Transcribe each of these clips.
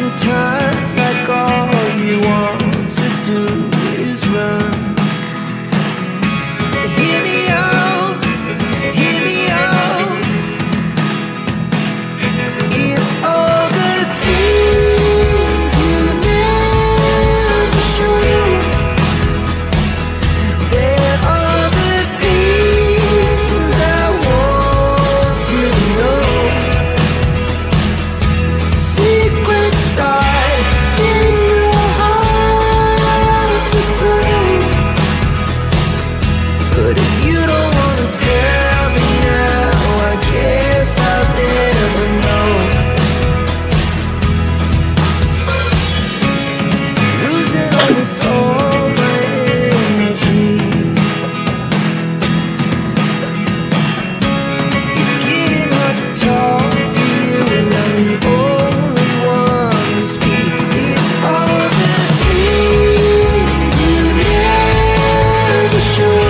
sometimes like all you want to do is run. Hear me out, hear me out. If all the things you never show, there are the things I want you to know. Secrets start in your heart to slow. But if you don't wanna tell me now, I guess I'll never know. Losing almost all my energy. It's getting hard to talk to you, and I'm the only one who speaks. It's all the things you never show.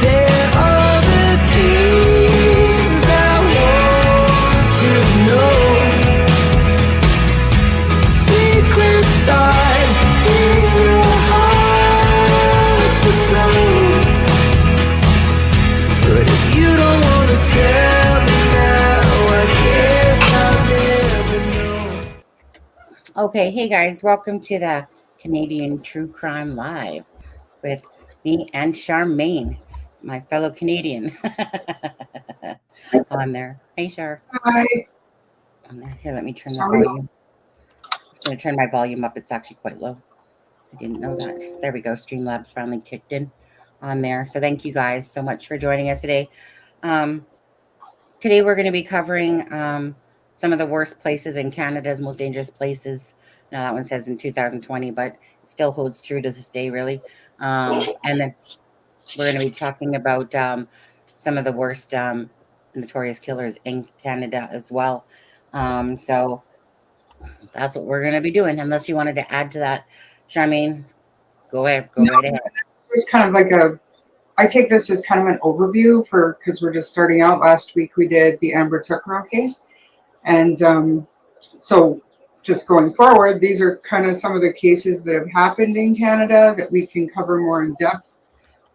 There are the things I want to know. Secrets start in your heart to slow. But if you don't want to tell me now, I guess I'll never know. Okay, hey guys, welcome to the Canadian True Crime Live with me and Charmaine, my fellow Canadian on there. Hey, Char. Hi. On there. Here, let me turn the Sorry. volume. I'm going to turn my volume up. It's actually quite low. I didn't know that. There we go. Streamlabs finally kicked in on there. So thank you guys so much for joining us today. Today we're going to be covering some of the worst places in Canada's most dangerous places. Now that one says in 2020, but it still holds true to this day, really. And then we're going to be talking about some of the worst notorious killers in Canada as well. So that's what we're going to be doing. Unless you wanted to add to that, Charmaine, go ahead. Go right ahead. It's kind of like I take this as kind of an overview because we're just starting out. Last week we did the Amber Tuckrow case. And so just going forward, these are kind of some of the cases that have happened in Canada that we can cover more in depth.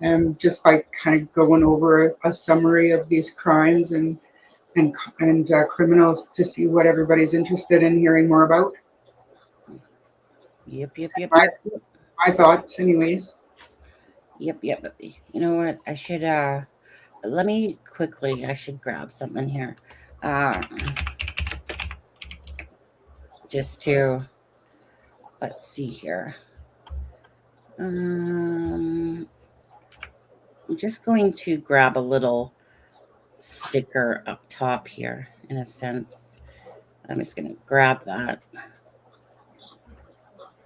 And just by kind of going over a summary of these crimes and criminals to see what everybody's interested in hearing more about. Yep. My thoughts, anyways. Yep. You know what? I should let me quickly. I should grab something here. Just to let's see here. I'm just going to grab a little sticker up top here. In a sense, I'm just going to grab that,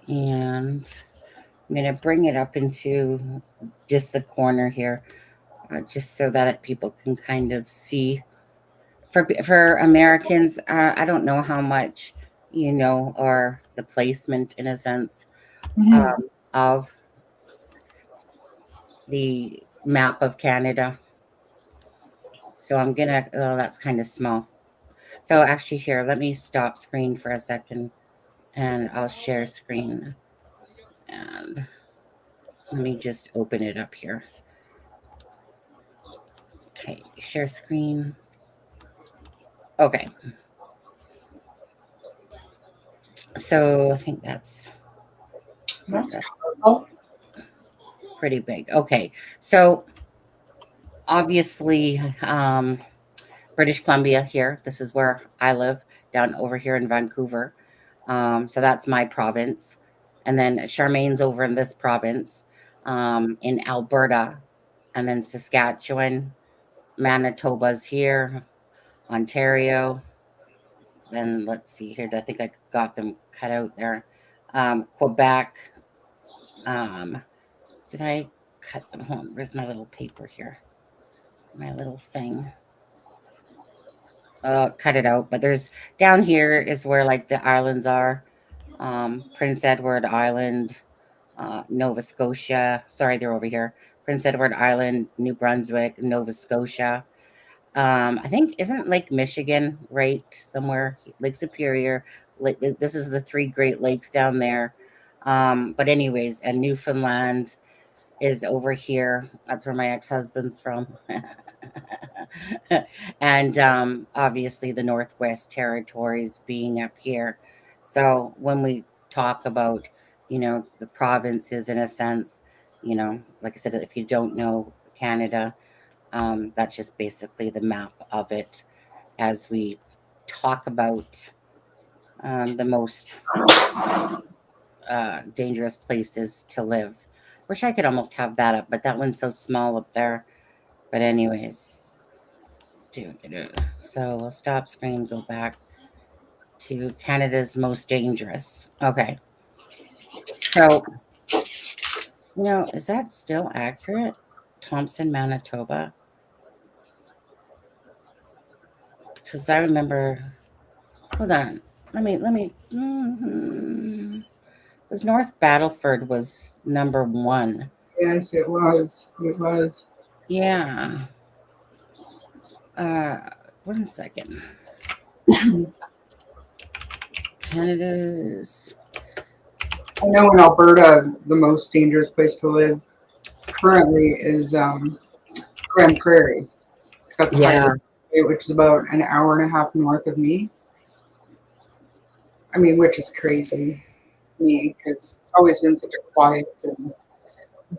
and I'm going to bring it up into just the corner here, just so that people can kind of see. For Americans, I don't know how much you know, or the placement, in a sense, of the map of Canada. So I'm gonna, that's kind of small. So actually here, let me stop screen for a second and I'll share screen. And let me just open it up here. Okay, share screen. Okay. So I think that's pretty big. Okay, so obviously British Columbia here. This is where I live, down over here in Vancouver. So that's my province. And then Charmaine's over in this province, in Alberta, and then Saskatchewan, Manitoba's here, Ontario. Then let's see here. I think I got them cut out there. Quebec. Did I cut them? Hold on, where's my little paper here? My little thing. Cut it out. But there's down here is where like the islands are. Prince Edward Island, Nova Scotia. Sorry, they're over here. Prince Edward Island, New Brunswick, Nova Scotia. I think isn't Lake Michigan right somewhere? Lake Superior. This is the three Great Lakes down there. But anyways, and Newfoundland is over here. That's where my ex-husband's from. And obviously the Northwest Territories being up here. So when we talk about, the provinces in a sense, like I said, if you don't know Canada, that's just basically the map of it as we talk about the most dangerous places to live. Wish I could almost have that up, but that one's so small up there. But anyways, so we'll stop screen, go back to Canada's most dangerous. Okay, so is that still accurate? Thompson, Manitoba, because I remember. Hold on, let me. Because North Battleford was number one. Yes, it was. It was. Yeah. Uh, 1 second. Canada's. I know in Alberta, the most dangerous place to live currently is Grand Prairie. It's got the Yeah. highest rate, which is about an hour and a half north of me. I mean, which is crazy to me because it's always been such a quiet and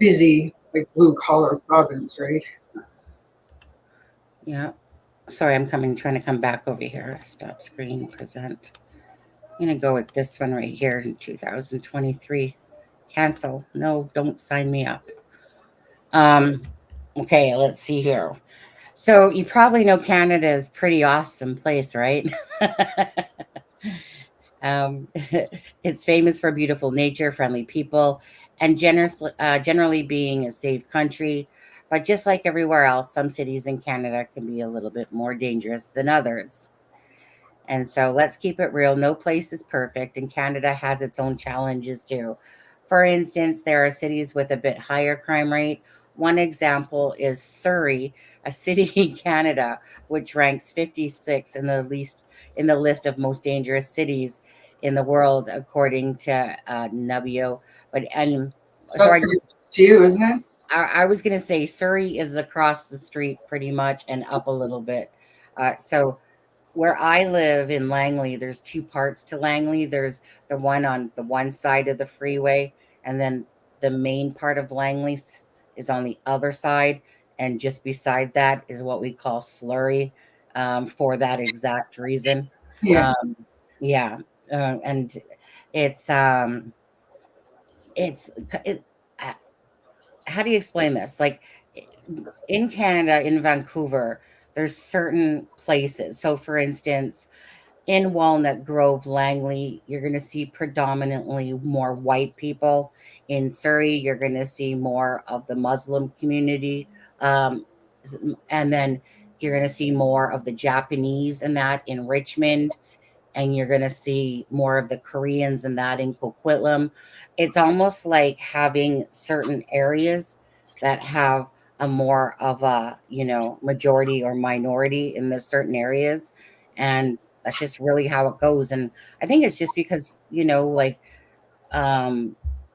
busy, like blue collar province, right? Yeah. Sorry, I'm trying to come back over here. Stop screen, present. I'm going to go with this one right here in 2023. Cancel. No, don't sign me up. Okay, let's see here. So you probably know Canada is a pretty awesome place, right? um, it's famous for beautiful nature, friendly people, and generally being a safe country. But just like everywhere else, some cities in Canada can be a little bit more dangerous than others. And so let's keep it real. No place is perfect, and Canada has its own challenges too. For instance, there are cities with a bit higher crime rate. One example is Surrey, a city in Canada, which ranks 56 in the list of most dangerous cities in the world, according to Nubio. But and so That's pretty close to you, isn't it? I was gonna say Surrey is across the street pretty much and up a little bit. So where I live in Langley, there's two parts to Langley. There's the one on the one side of the freeway, and then the main part of Langley is on the other side. And just beside that is what we call Slurry, for that exact reason. Yeah. Um, yeah, and it's it's it, uh, how do you explain this? Like in Canada, in Vancouver, there's certain places. So, for instance, in Walnut Grove, Langley, you're going to see predominantly more white people. In Surrey, you're going to see more of the Muslim community. Um, and then you're going to see more of the Japanese and that in Richmond. And you're going to see more of the Koreans and that in Coquitlam. It's almost like having certain areas that have a more of a, majority or minority in the certain areas. And that's just really how it goes. And I think it's just because, like, um,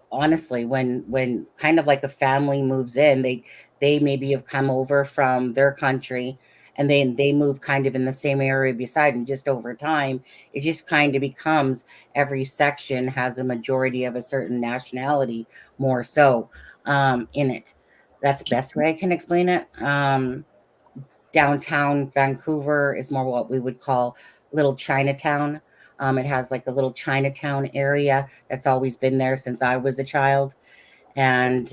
honestly, when kind of like a family moves in, they maybe have come over from their country and then they move kind of in the same area beside, and just over time it just kind of becomes every section has a majority of a certain nationality more so in it. That's the best way I can explain it. Downtown Vancouver is more what we would call Little Chinatown. It has like a little Chinatown area that's always been there since I was a child. And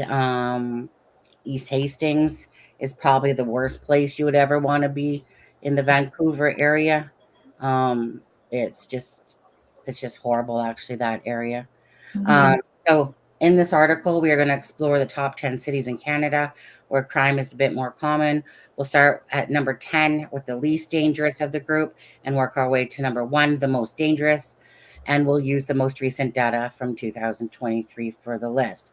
East Hastings is probably the worst place you would ever want to be in the Vancouver area. Um, it's just it's just horrible, actually, that area. Mhm. Um, so in this article, we are going to explore the top 10 cities in Canada where crime is a bit more common. We'll start at number 10 with the least dangerous of the group and work our way to number 1, the most dangerous. And we'll use the most recent data from 2023 for the list.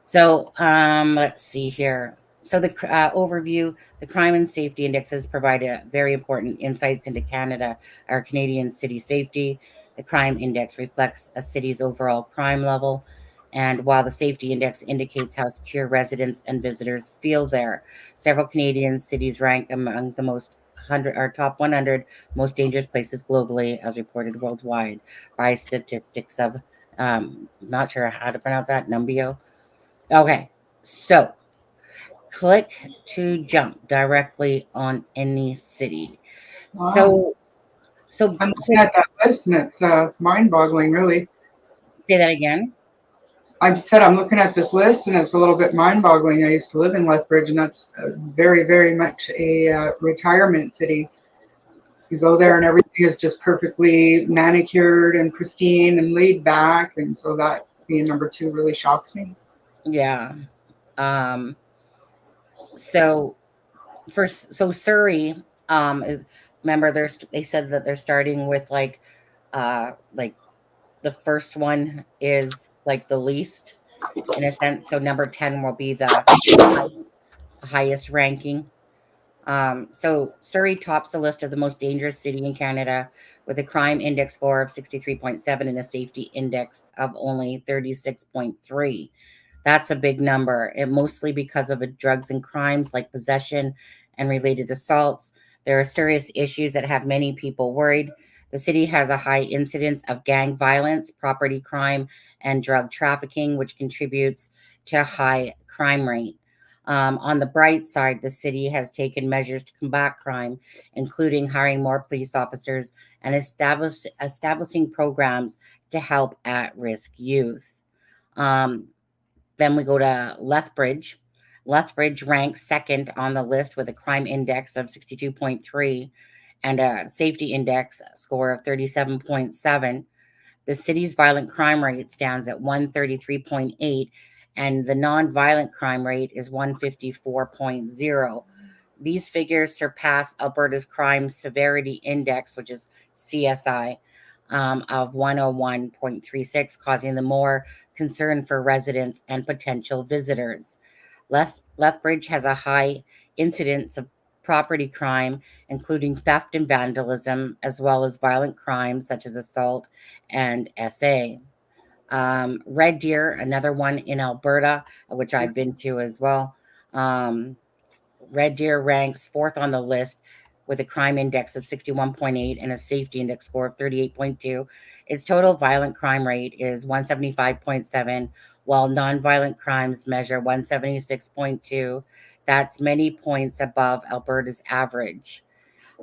So let's see here. So the overview, the crime and safety indexes provide a very important insights into Canada or Canadian city safety. The crime index reflects a city's overall crime level, and while the safety index indicates how secure residents and visitors feel there. Several Canadian cities rank among the most 100 or top 100 most dangerous places globally, as reported worldwide by statistics of not sure how to pronounce that, Numbio. Okay, so click to jump directly on any city. Wow. So, so, I'm so looking at that list and it's mind-boggling, really. say that again. I said I'm looking at this list and it's a little bit mind-boggling. I used to live in Lethbridge, and that's very, very much a retirement city. You go there and everything is just perfectly manicured and pristine and laid back, and so that being number two really shocks me. Yeah. Um. So so Surrey. Remember, they said that they're starting with like the first one is like the least in a sense. So number 10 will be the highest ranking. So Surrey tops the list of the most dangerous city in Canada with a crime index score of 63.7 and a safety index of only 36.3. That's a big number. It mostly because of drugs and crimes like possession and related assaults. There are serious issues that have many people worried. The city has a high incidence of gang violence, property crime, and drug trafficking, which contributes to a high crime rate. On the bright side, the city has taken measures to combat crime, including hiring more police officers and establishing programs to help at risk youth. Um, then we go to Lethbridge. Lethbridge ranks second on the list with a crime index of 62.3 and a safety index score of 37.7. The city's violent crime rate stands at 133.8, and the nonviolent crime rate is 154.0. These figures surpass Alberta's Crime Severity Index, which is CSI, of 101.36, causing the more concern for residents and potential visitors. Lethbridge has a high incidence of property crime, including theft and vandalism, as well as violent crimes such as assault and SA. Red Deer, another one in Alberta, which I've been to as well. Um, Red Deer ranks fourth on the list with a crime index of 61.8 and a safety index score of 38.2. Its total violent crime rate is 175.7, while nonviolent crimes measure 176.2. That's many points above Alberta's average.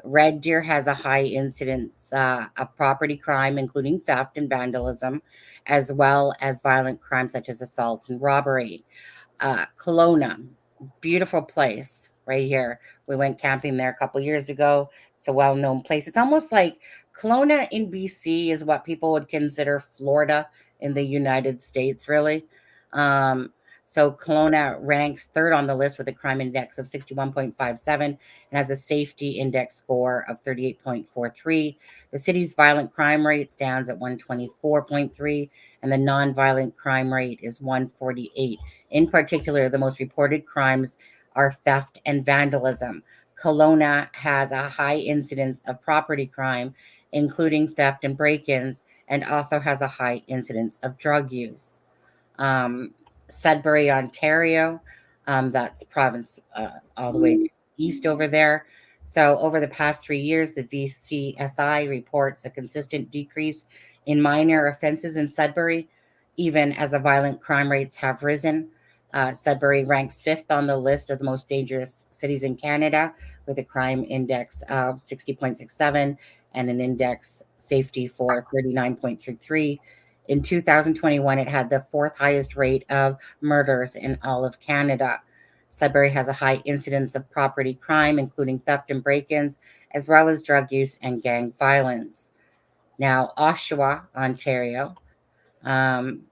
Red Deer has a high incidence of property crime, including theft and vandalism, as well as violent crimes such as assault and robbery. Kelowna, beautiful place right here. We went camping there a couple years ago. It's a well-known place. It's almost like Kelowna in BC is what people would consider Florida in the United States, really. Um, so Kelowna ranks third on the list with a crime index of 61.57 and has a safety index score of 38.43. The city's violent crime rate stands at 124.3, and the nonviolent crime rate is 148. In particular, the most reported crimes are theft and vandalism. Kelowna has a high incidence of property crime, including theft and break ins, and also has a high incidence of drug use. Um, Sudbury, Ontario, that's province all the way to east over there. So, over the past 3 years, the VCSI reports a consistent decrease in minor offenses in Sudbury, even as the violent crime rates have risen. Sudbury ranks fifth on the list of the most dangerous cities in Canada with a crime index of 60.67 and an index safety for 39.33. In 2021, it had the fourth highest rate of murders in all of Canada. Sudbury has a high incidence of property crime, including theft and break ins, as well as drug use and gang violence. Now, Oshawa, Ontario, um,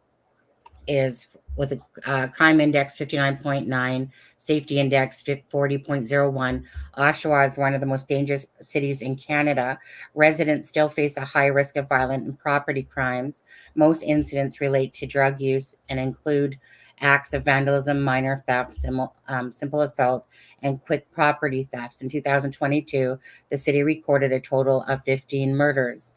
is with a crime index 59.9, safety index 40.01. Oshawa is one of the most dangerous cities in Canada. Residents still face a high risk of violent and property crimes. Most incidents relate to drug use and include acts of vandalism, minor theft, simple assault, and quick property thefts. In 2022, the city recorded a total of 15 murders.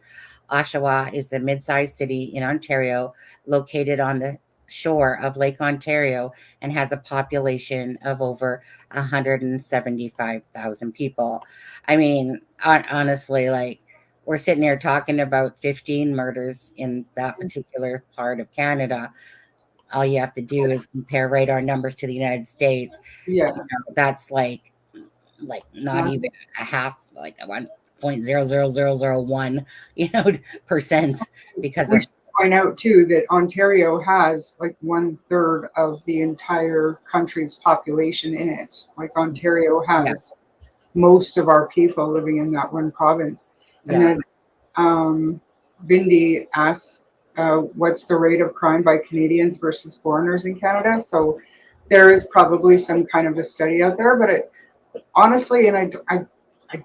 Oshawa is the mid-sized city in Ontario, located on the shore of Lake Ontario, and has a population of over 175,000 people. I mean, honestly, like, we're sitting here talking about 15 murders in that particular part of Canada. All you have to do is compare radar numbers to the United States. Yeah. That's like not Nothing. even a half, like a 1.00001, percent because We of should point out too that Ontario has like 1/3 of the entire country's population in it. Like Ontario yeah, has most of our people living in that one province. And yeah. then Bindi asks, what's the rate of crime by Canadians versus foreigners in Canada? So there is probably some kind of a study out there, but honestly, and I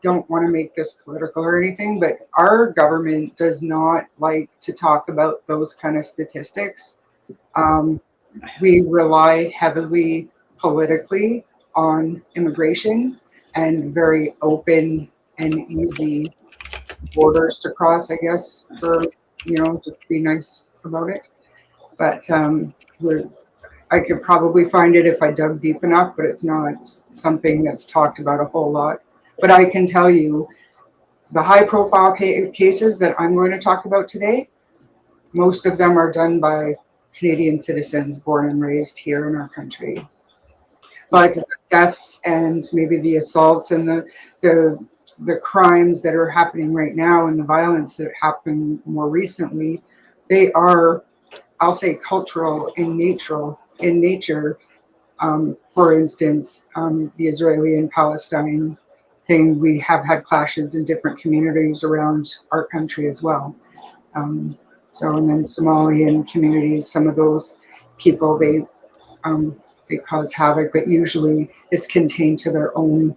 don't want to make this political or anything, but our government does not like to talk about those kind of statistics. Um, we rely heavily politically on immigration and very open and easy borders to cross, I guess, for, just to be nice about it. But I could probably find it if I dug deep enough, but it's not something that's talked about a whole lot. But I can tell you the high profile cases that I'm going to talk about today, most of them are done by Canadian citizens born and raised here in our country. But the deaths and maybe the assaults and the crimes that are happening right now and the violence that happened more recently, they are, I'll say, cultural in nature. For instance, the Israeli and Palestine thing, we have had clashes in different communities around our country as well. Um, and then Somalian communities, some of those people, they cause havoc, but usually it's contained to their own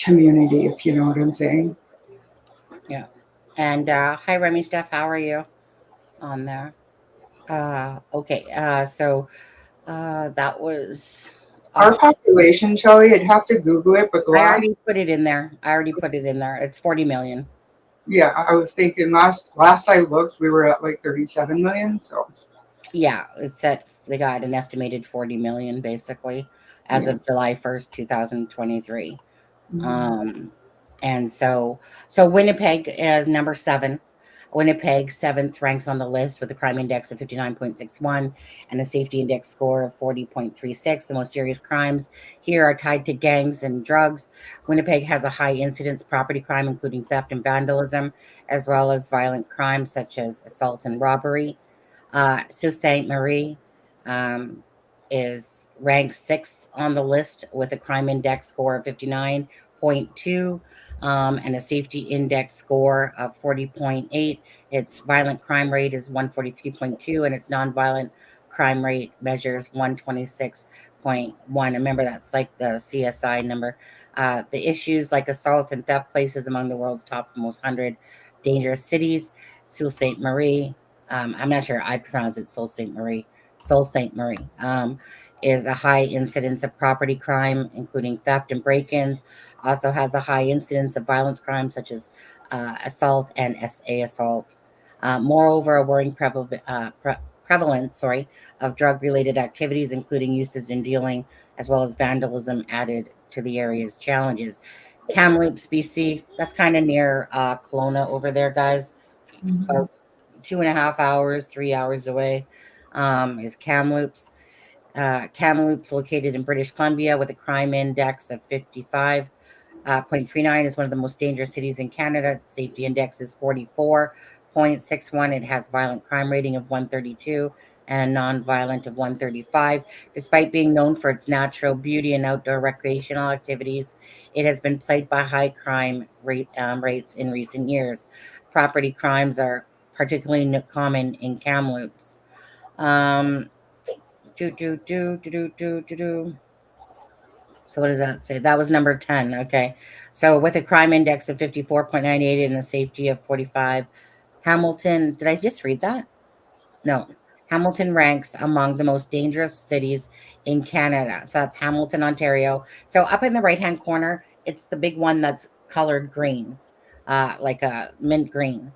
community, if you know what I'm saying. Yeah. And hi, Remy Steph. How are you on there? Okay. That was Our off. population, Shelley, I'd have to Google it, but the I last, already put it in there. I already put it in there. It's 40 million. yeah, I was thinking last I looked, we were at like 37 million. So Yeah, they got an estimated 40 million basically as yeah. of July 1st, 2023. Mhm. Um, and so Winnipeg is number 7. Winnipeg, 7th, ranks on the list with a crime index of 59.61 and a safety index score of 40.36. The most serious crimes here are tied to gangs and drugs. Winnipeg has a high incidence property crime, including theft and vandalism, as well as violent crimes such as assault and robbery. Sault Ste. Marie um, is ranked 6th on the list with a crime index score of 59.2 and a safety index score of 40.8. Its violent crime rate is 143.2 and its nonviolent crime rate measures 126.1. Remember, that's like the CSI number. The issues like assault and theft places among the world's top most 100 dangerous cities. Sault Ste. Marie, I'm not sure I pronounce it Sault Ste. Marie. Sault Ste. Marie is a high incidence of property crime, including theft and break-ins. Also has a high incidence of violence crimes such as assault and SA assault. Moreover, a worrying prevalence, of drug-related activities, including uses in dealing, as well as vandalism, added to the area's challenges. Kamloops, BC, that's kind of near Kelowna over there, guys. It's Mhm. about 2.5 hours, 3 hours away, is Kamloops. Kamloops, located in British Columbia, with a crime index of 55.39, is one of the most dangerous cities in Canada. Safety index is 44.61. It has violent crime rating of 132 and a non-violent of 135. Despite being known for its natural beauty and outdoor recreational activities, it has been plagued by high crime rates in recent years. Property crimes are particularly common in Kamloops. Um, do, do, do, do, do, do, do, do. So what does that say? That was number 10. Okay. So with a crime index of 54.98 and a safety of 45, Hamilton, did I just read that? No. Hamilton ranks among the most dangerous cities in Canada. So that's Hamilton, Ontario. So up in the right-hand corner, it's the big one that's colored green, like a mint green.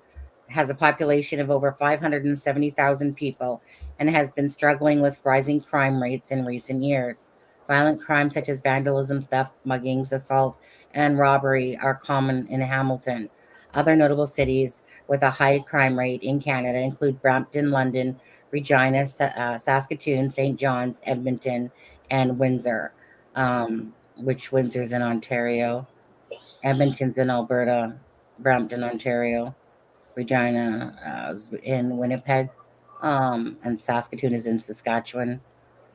Has a population of over 570,000 people and has been struggling with rising crime rates in recent years. Violent crimes such as vandalism, theft, muggings, assault, and robbery are common in Hamilton. Other notable cities with a high crime rate in Canada include Brampton, London, Regina, Saskatoon, St. John's, Edmonton, and Windsor, which Windsor's in Ontario. Edmonton's in Alberta, Brampton, Ontario. Regina is in Winnipeg, and Saskatoon is in Saskatchewan,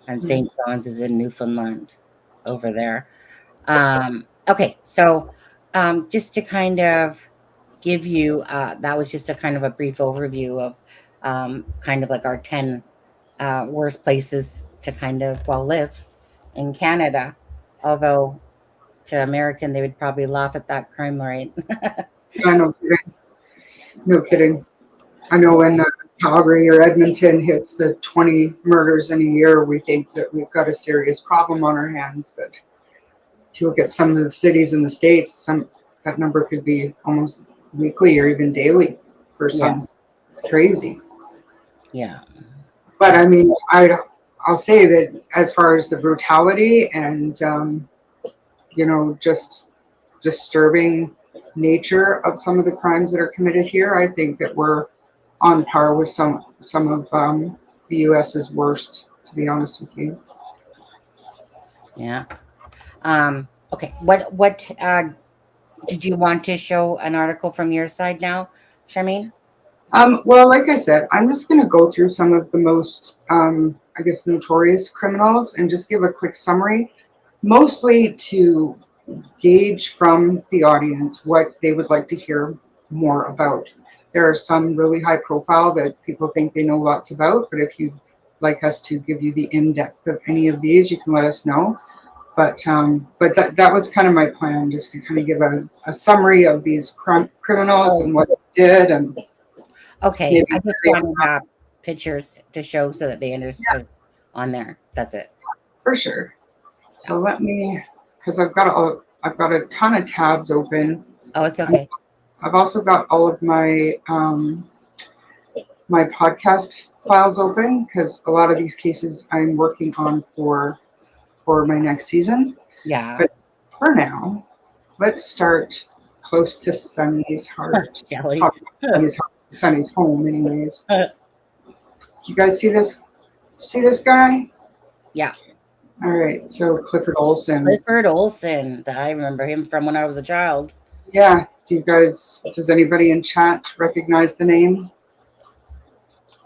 and St. John's is in Newfoundland over there. Okay, so just to kind of give you, that was just a kind of a brief overview of kind of like our 10 worst places to kind of, well, live in Canada. Although to American, they would probably laugh at that crime rate. Yeah, no kidding. No kidding. I know when Calgary or Edmonton hits the 20 murders in a year, we think that we've got a serious problem on our hands. But if you look at some of the cities in the States, that number could be almost weekly or even daily for some. Yeah. It's crazy. Yeah. But I mean, I'll say that as far as the brutality and just disturbing nature of some of the crimes that are committed here, I think that we're on par with some of the U.S.'s worst, to be honest with you. Yeah. Okay. What did you want to show an article from your side now, Charmaine? Well, like I said, I'm just going to go through some of the most, I guess, notorious criminals and just give a quick summary, mostly to gauge from the audience what they would like to hear more about. There are some really high profile that people think they know lots about, but if you'd like us to give you the in-depth of any of these, you can let us know. But that was kind of my plan, just to kind of give a summary of these criminals and what they did. And okay, I just wanted pictures to show so that they understood on there. That's it. For sure. So let me, because I've got a ton of tabs open. Oh, it's okay. I've also got all of my my podcast files open because a lot of these cases I'm working on for my next season. Yeah. But for now, let's start close to Sunny's heart. Kelly. Sunny's home, anyways. You guys see this? See this guy? Yeah. All right. So Clifford Olson. Clifford Olson. I remember him from when I was a child. Yeah. Does anybody in chat recognize the name?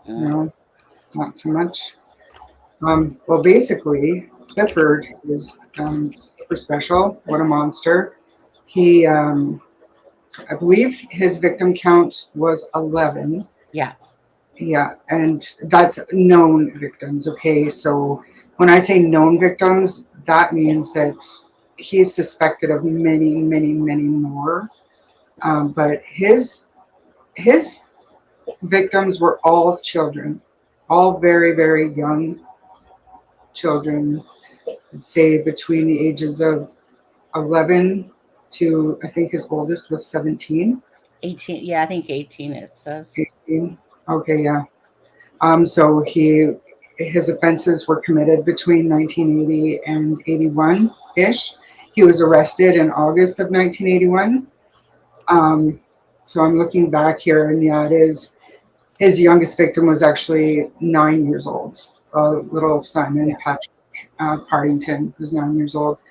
No, not so much. Well, basically, Clifford is super special. What a monster. He, I believe his victim count was 11. Yeah. Yeah, and that's known victims, okay? So when I say known victims, that means that he's suspected of many, many, many more. But his victims were all children, all very, very young children. I'd say between the ages of 11 to, I think his oldest was 17. 18. Yeah, I think 18 it says. 18. Okay, yeah. So his offenses were committed between 1980 and 81-ish. He was arrested in August of 1981. So I'm looking back here, and yeah, it is. His youngest victim was actually 9 years old. Little Simon Patrick Partington was 9 years old.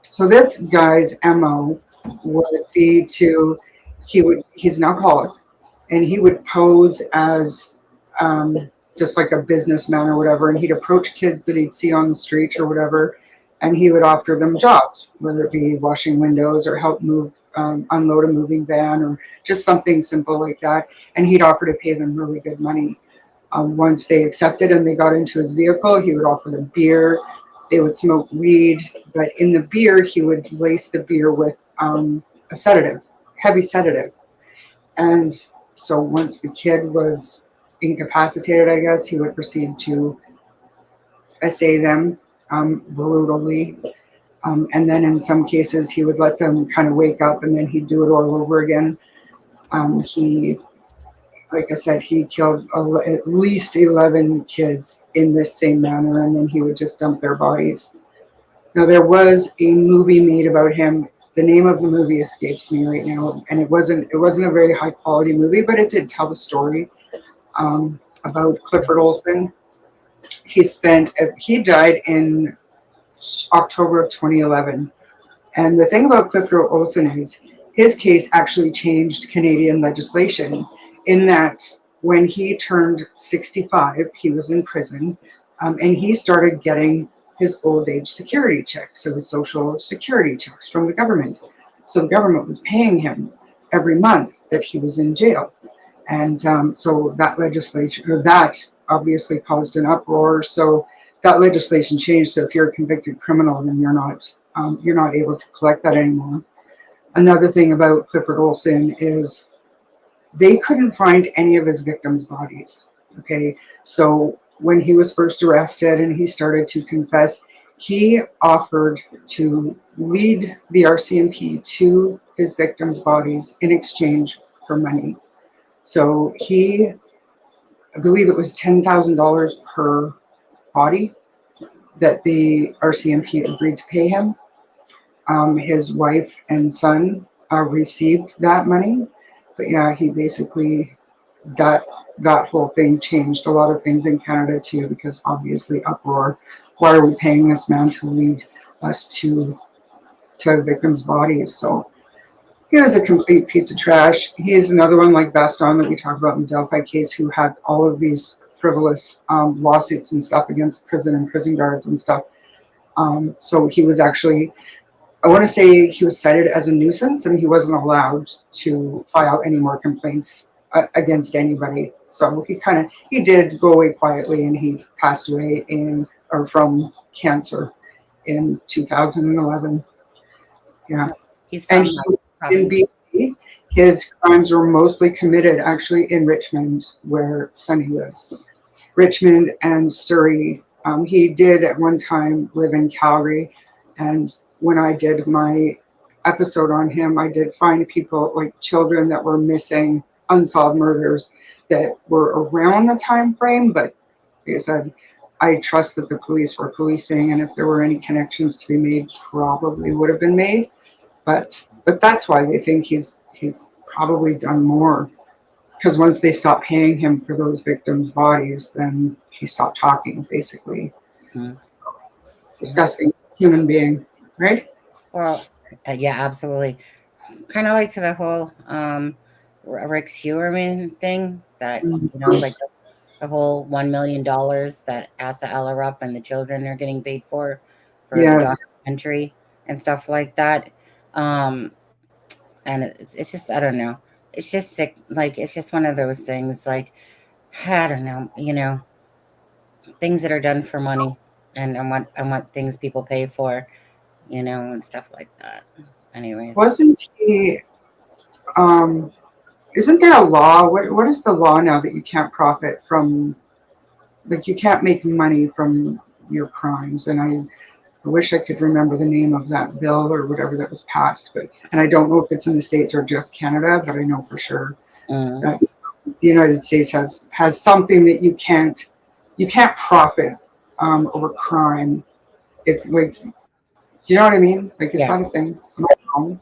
So this guy's MO would be he's an alcoholic, and he would pose as just like a businessman or whatever, and he'd approach kids that he'd see on the street or whatever, and he would offer them jobs, whether it be washing windows or help unload a moving van or just something simple like that, and he'd offer to pay them really good money. Once they accepted and they got into his vehicle, he would offer them beer. They would smoke weed, but in the beer, he would lace the beer with a sedative, heavy sedative. And so once the kid was incapacitated, I guess, he would proceed to essay them brutally. And then in some cases, he would let them kind of wake up and then he'd do it all over again. He, like I said, he killed at least 11 kids in this same manner, and then he would just dump their bodies. Now, there was a movie made about him. The name of the movie escapes me right now, and it wasn't a very high quality movie, but it did tell the story about Clifford Olson. He died in October of 2011. And the thing about Clifford Olson is his case actually changed Canadian legislation in that when he turned 65, he was in prison, and he started getting his old age security checks, so his social security checks from the government. So the government was paying him every month that he was in jail. And so that legislation, that obviously caused an uproar. So that legislation changed. So if you're a convicted criminal, then you're not able to collect that anymore. Another thing about Clifford Olson is they couldn't find any of his victims' bodies. Okay, so when he was first arrested and he started to confess, he offered to lead the RCMP to his victims' bodies in exchange for money. So I believe it was $10,000 per body that the RCMP agreed to pay him. His wife and son received that money, but yeah, he basically that whole thing changed a lot of things in Canada too, because obviously uproar. Why are we paying this man to lead us to victims' bodies? So he was a complete piece of trash. He is another one like Baston that we talked about in the Delphi case, who had all of these frivolous lawsuits and stuff against prison and prison guards and stuff. So he was actually, I want to say he was cited as a nuisance and he wasn't allowed to file any more complaints against anybody. So he did go away quietly, and he passed away from cancer in 2011. Yeah. He's And from in BC, his crimes were mostly committed actually in Richmond, where Sonny lives. Richmond and Surrey. He did at one time live in Calgary, and when I did my episode on him, I did find people like children that were missing, unsolved murders that were around the time frame. But like I said, I trust that the police were policing, and if there were any connections to be made, probably would have been made. But that's why they think he's probably done more, because once they stopped paying him for those victims' bodies, then he stopped talking, basically. Mhm. Disgusting human being, right? Well, yeah, absolutely. Kind of like the whole Rick Schuerman thing that, like the whole $1 million that Asa Ellerup and the children are getting paid for the Yes. documentary and stuff like that. And it's just, I don't know. It's just sick. Like, it's just one of those things. Like, I don't know. Things that are done for money, and what things people pay for, and stuff like that. Anyways, Wasn't he? Isn't there a law? What is the law now that you can't profit from? Like, you can't make money from your crimes. And I wish I could remember the name of that bill or whatever that was passed. And I don't know if it's in the States or just Canada, but I know for sure that the United States has something that you can't profit over crime. It, like, do you know what I mean? Like, it's yeah. not a thing. Am I wrong?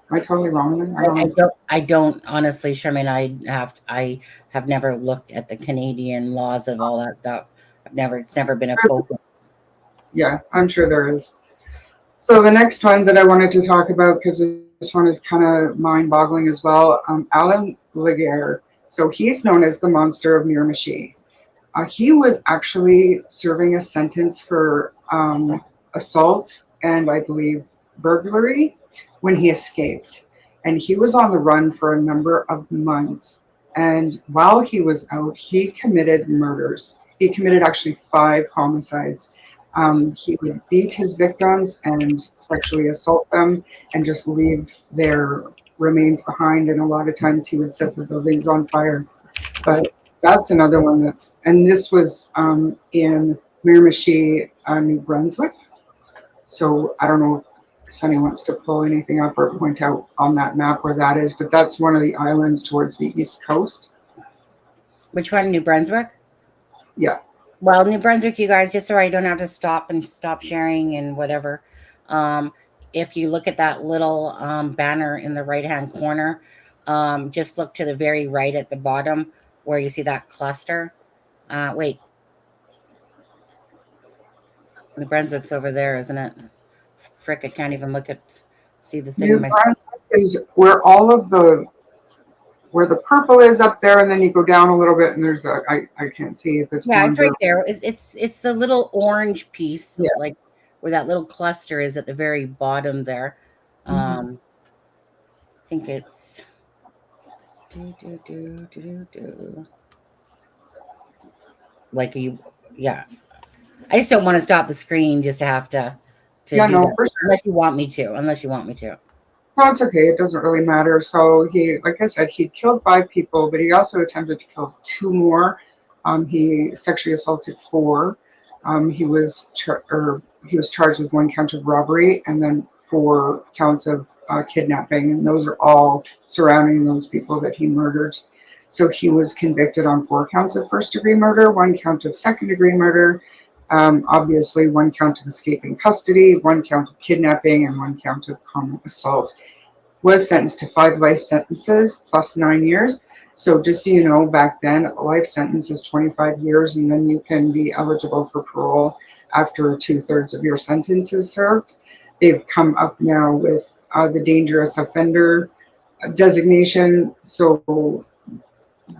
Am I totally wrong? I don't honestly, Sherman. I have never looked at the Canadian laws of all that stuff. It's never been a focus. Yeah, I'm sure there is. So the next one that I wanted to talk about, because this one is kind of mind-boggling as well, Alan Legere. So he's known as the Monster of Miramichi. He was actually serving a sentence for assault and I believe burglary when he escaped. And he was on the run for a number of months. And while he was out, he committed murders. He committed actually 5 homicides. He would beat his victims and sexually assault them and just leave their remains behind, and a lot of times he would set the buildings on fire. But that's another one and this was in Miramichi, New Brunswick. So I don't know if Sunny wants to pull anything up or point out on that map where that is, but that's one of the islands towards the east coast. Which one? New Brunswick? Yeah. Well, New Brunswick, you guys, just so I don't have to stop sharing and whatever. If you look at that little banner in the right-hand corner, just look to the very right at the bottom where you see that cluster. Wait. New Brunswick's over there, isn't it? Frick, I can't even see the thing. New Brunswick is where all of where the purple is up there, and then you go down a little bit, and there's I can't see if it's it's right there. It's the little orange piece, yeah. like where that little cluster is at the very bottom there. I think it's like yeah. I just don't want to stop the screen just to have to do that. For sure. Unless you want me to. No, it's okay. It doesn't really matter. So he, like I said, he killed 5 people, but he also attempted to kill 2 more. He sexually assaulted 4. He was charged with 1 count of robbery and then 4 counts of kidnapping, and those are all surrounding those people that he murdered. So he was convicted on 4 counts of first-degree murder, 1 count of second-degree murder, obviously 1 count of escaping custody, 1 count of kidnapping, and 1 count of common assault. Was sentenced to 5 life sentences plus 9 years. So just so you know, back then, a life sentence is 25 years, and then you can be eligible for parole after 2/3 of your sentence is served. They've come up now with the dangerous offender designation, so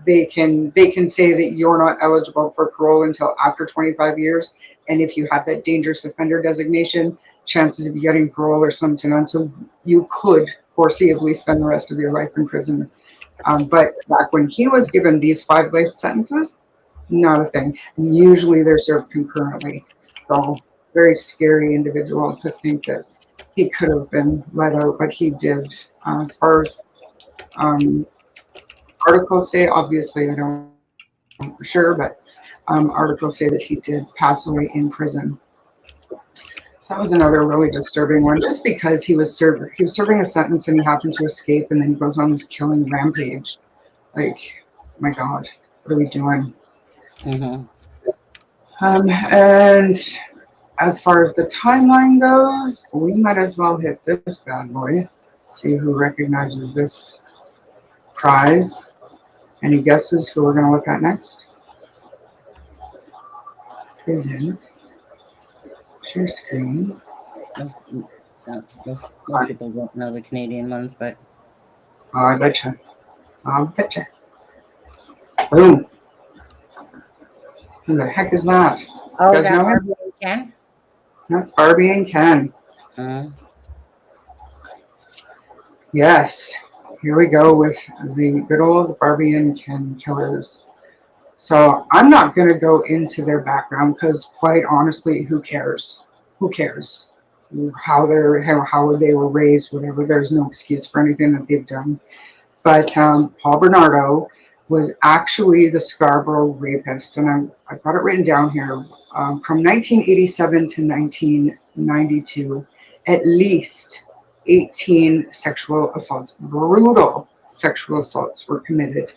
they can say that you're not eligible for parole until after 25 years. And if you have that dangerous offender designation, chances of you getting parole are slim to none. So you could foreseeably spend the rest of your life in prison. But back when he was given these 5 life sentences, not a thing. And usually they're served concurrently. So very scary individual to think that he could have been let out, but he did. As far as articles say, obviously I don't know for sure, but articles say that he did pass away in prison. So that was another really disturbing one, just because he was serving a sentence and he happened to escape, and then he goes on this killing rampage. Like, my God, what are we doing? And as far as the timeline goes, we might as well hit this bad boy. See who recognizes this prize. Any guesses who we're going to look at next? Present. Share screen. Most people don't know the Canadian ones, but Oh, I betcha. I'll betcha. Boom. Who the heck is that? oh, You is guys that know him? Barbie and Ken? That's Barbie and Ken. Yes. Here we go with the good old Barbie and Ken killers. So I'm not going to go into their background because, quite honestly, who cares? Who cares? How they were raised, whatever. There's no excuse for anything that they've done. But Paul Bernardo was actually the Scarborough rapist, and I've got it written down here. From 1987 to 1992, at least 18 sexual assaults, brutal sexual assaults, were committed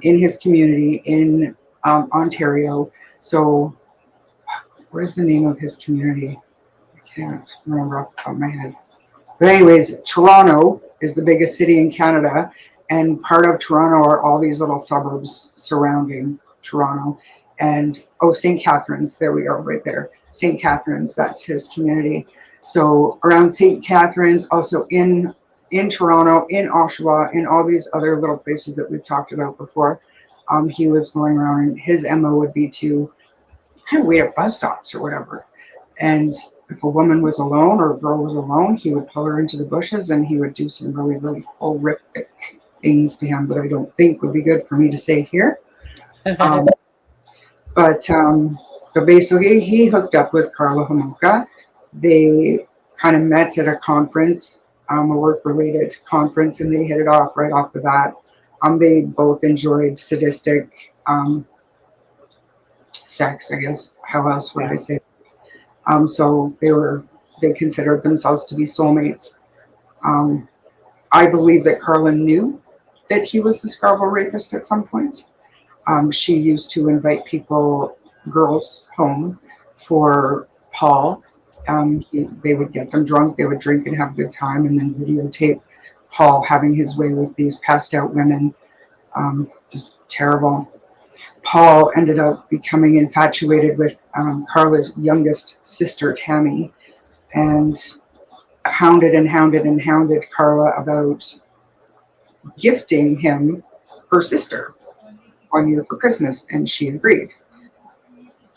in his community in Ontario. So, what is the name of his community? I can't remember off the top of my head. But anyways, Toronto is the biggest city in Canada, and part of Toronto are all these little suburbs surrounding Toronto. And St. Catharines, there we go, right there. St. Catharines, that's his community. So around St. Catharines, also in Toronto, in Oshawa, in all these other little places that we've talked about before, he was going around, and his MO would be to kind of wait at bus stops or whatever. And if a woman was alone or a girl was alone, he would pull her into the bushes and he would do some really, really horrific things to him that I don't think would be good for me to say here. But basically, he hooked up with Karla Homolka. They kind of met at a conference a work-related conference, and they hit it off right off the bat. They both enjoyed sadistic sex, I guess. How else would I say? So they considered themselves to be soulmates. Um, I believe that Karla knew that he was the Scarborough rapist at some point. She used to invite girls home for Paul. They would get them drunk, they would drink and have a good time, and then videotape Paul having his way with these passed out women. Just terrible. Paul ended up becoming infatuated with Karla's youngest sister, Tammy, and hounded and hounded and hounded Karla about gifting him her sister 1 year for Christmas, and she agreed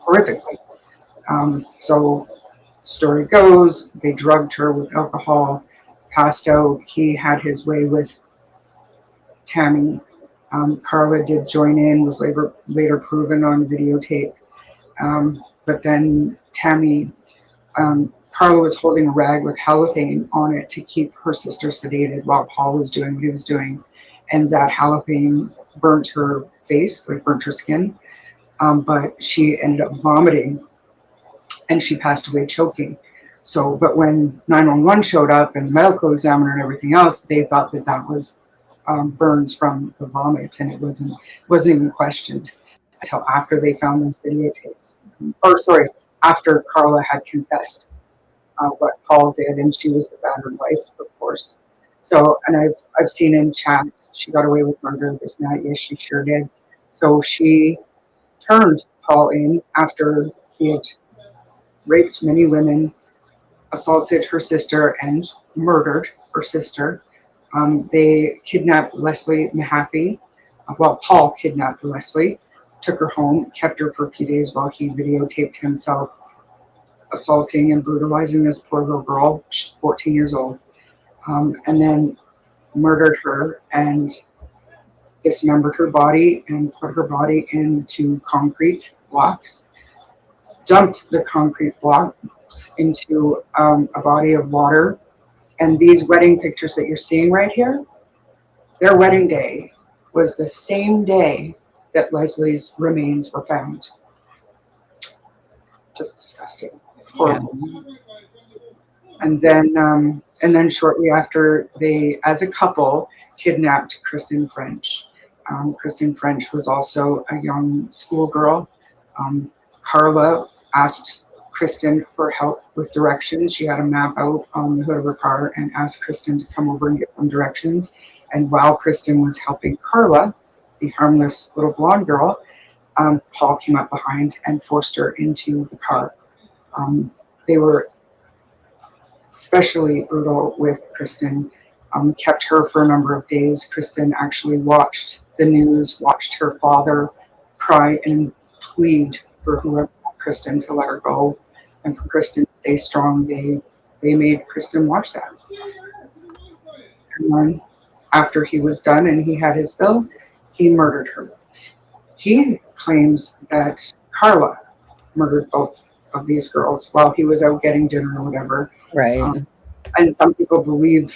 horrifically. So, story goes, they drugged her with alcohol, passed out. He had his way with Tammy. Karla did join in, was later proven on videotape. But then Tammy, Karla was holding a rag with halothane on it to keep her sister sedated while Paul was doing what he was doing. And that halothane burnt her face, like burnt her skin. But she ended up vomiting and she passed away choking. So, but when 911 showed up and the medical examiner and everything else, they thought that that was burns from the vomit, and it wasn't even questioned until after they found those videotapes. Or sorry, after Karla had confessed what Paul did, and she was the battered wife, of course. So, and I've seen in chats she got away with murder this night. Yes, she sure did. So she turned Paul in after he had raped many women, assaulted her sister, and murdered her sister. They kidnapped Leslie Mahaffey. Paul kidnapped Leslie, took her home, kept her for a few days while he videotaped himself assaulting and brutalizing this poor little girl. She's 14 years old. And then murdered her and dismembered her body and put her body into concrete blocks, dumped the concrete blocks into a body of water. And these wedding pictures that you're seeing right here, their wedding day was the same day that Leslie's remains were found. Just disgusting. Horrible. And then shortly after, they, as a couple, kidnapped Kristen French. Kristen French was also a young schoolgirl. Karla asked Kristen for help with directions. She had a map out on the hood of her car and asked Kristen to come over and get them directions. And while Kristen was helping Karla, the harmless little blonde girl, Paul came up behind and forced her into the car. They were especially brutal with Kristen, kept her for a number of days. Kristen actually watched the news, watched her father cry and plead for whoever Kristen to let her go and for Kristen to stay strong. They made Kristen watch that. And then after he was done and he had his fill, he murdered her. He claims that Karla murdered both of these girls while he was out getting dinner or whatever. Right. And some people believe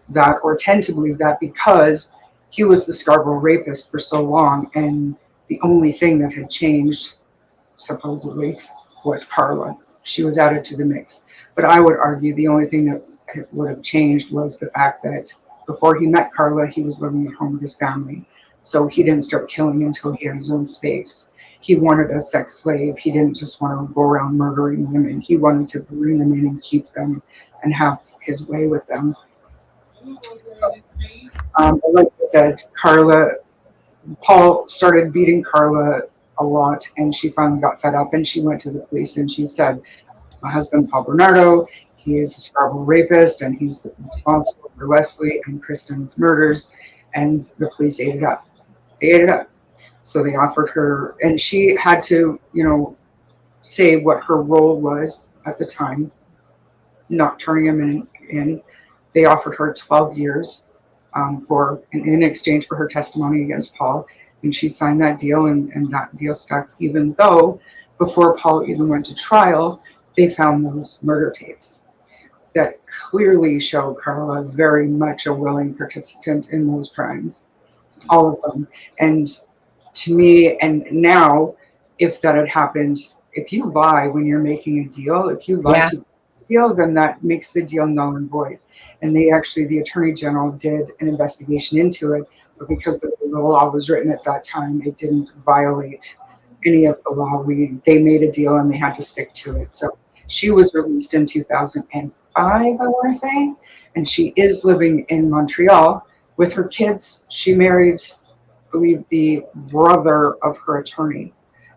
that, or tend to believe that, because he was the Scarborough rapist for so long, and the only thing that had changed, supposedly, was Karla. She was added to the mix. But I would argue the only thing that would have changed was the fact that before he met Karla, he was living at home with his family. So he didn't start killing until he had his own space. He wanted a sex slave. He didn't just want to go around murdering women. He wanted to bring them in and keep them and have his way with them. So, like I said, Paul started beating Karla a lot, and she finally got fed up and she went to the police and she said, my husband, Paul Bernardo, he is a Scarborough rapist and he's responsible for Leslie and Kristen's murders. And the police ate it up. They ate it up. So they offered her, and she had to, say what her role was at the time, not turning him in. They offered her 12 years in exchange for her testimony against Paul. And she signed that deal, and that deal stuck, even though before Paul even went to trial, they found those murder tapes. that clearly show Karla very much a willing participant in those crimes, all of them. And to me, and now, if that had happened, if you lie when you're making a deal, if you lie Yeah. to deal, then that makes the deal null and void. And they actually, the attorney general did an investigation into it, but because the law was written at that time, it didn't violate any of the law. They made a deal and they had to stick to it. So she was released in 2005, I want to say, and she is living in Montreal with her kids. She married, I believe, the brother of her attorney.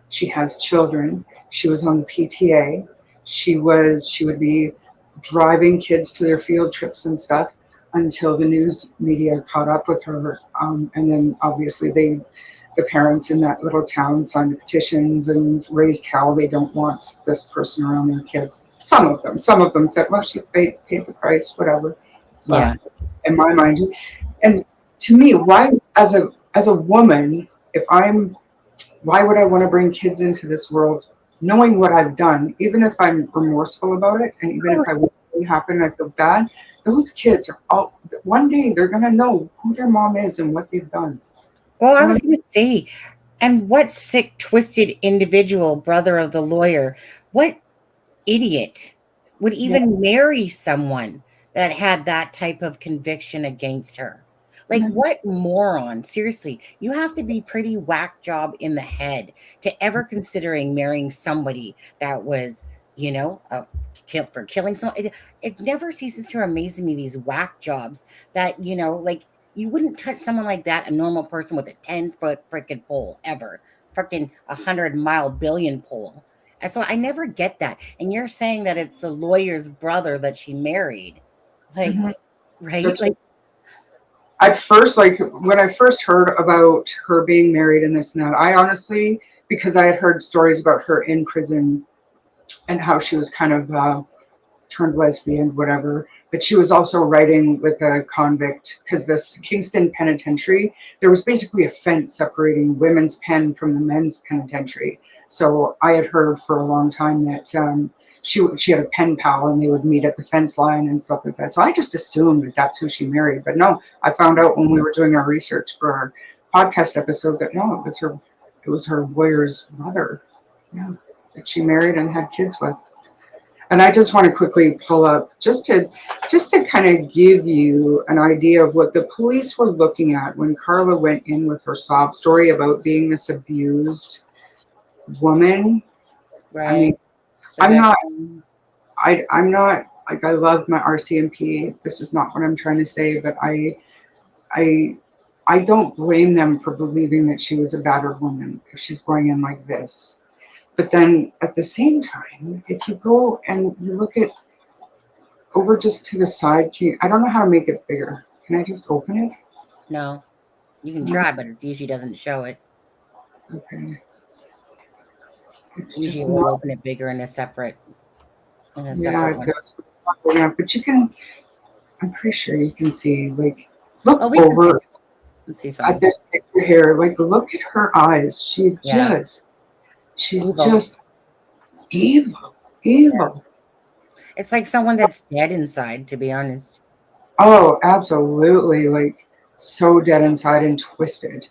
She has children. She was on the PTA. She would be driving kids to their field trips and stuff until the news media caught up with her. And then obviously the parents in that little town signed the petitions and raised hell. They don't want this person around their kids. Some of them said, well, she paid the price, whatever. Yeah. But in my mind, and to me, why, as a woman, why would I want to bring kids into this world knowing what I've done, even if I'm remorseful about it, and even if I want it to happen, I feel bad. Those kids are all, one day they're gonna know who their mom is and what they've done. Well, I was going to say, and what sick, twisted individual, brother of the lawyer, what idiot would even marry someone that had that type of conviction against her? Like, what moron? Seriously, you have to be pretty whack job in the head to ever considering marrying somebody that was, for killing someone. It never ceases to amaze me, these whack jobs that, like, you wouldn't touch someone like that, a normal person with a 10-foot freaking pole ever, freaking 100-mile billion pole. And so I never get that. And you're saying that it's the lawyer's brother that she married. Like, right? Like, at first, like when I first heard about her being married and this and that, I honestly, because I had heard stories about her in prison and how she was kind of turned lesbian, whatever. But she was also writing with a convict, because this Kingston penitentiary, there was basically a fence separating women's pen from the men's penitentiary. So I had heard for a long time that she had a pen pal and they would meet at the fence line and stuff like that. So I just assumed that that's who she married. But no, I found out when we were doing our research for our podcast episode that no, it was her lawyer's brother. Yeah, that she married and had kids with. And I just want to quickly pull up just to kind of give you an idea of what the police were looking at when Karla went in with her sob story about being this abused woman. right. I mean, I'm not like, I love my RCMP. This is not what I'm trying to say, but I don't blame them for believing that she was a battered woman if she's going in like this. But then at the same time, if you go and you look at over just to the side, I don't know how to make it bigger. Can I just open it? No, you can try, but it usually doesn't show it. Okay. It's Usually just we'll not, open it bigger in a separate yeah, one. it does. Yeah, but you can, I'm pretty sure you can see, like, look Oh, we can over Let's see if at this picture here. Like, look at her eyes. She's Evil. just evil. Evil. It's like someone that's dead inside, to be honest. Oh, absolutely. Like, so dead inside and twisted.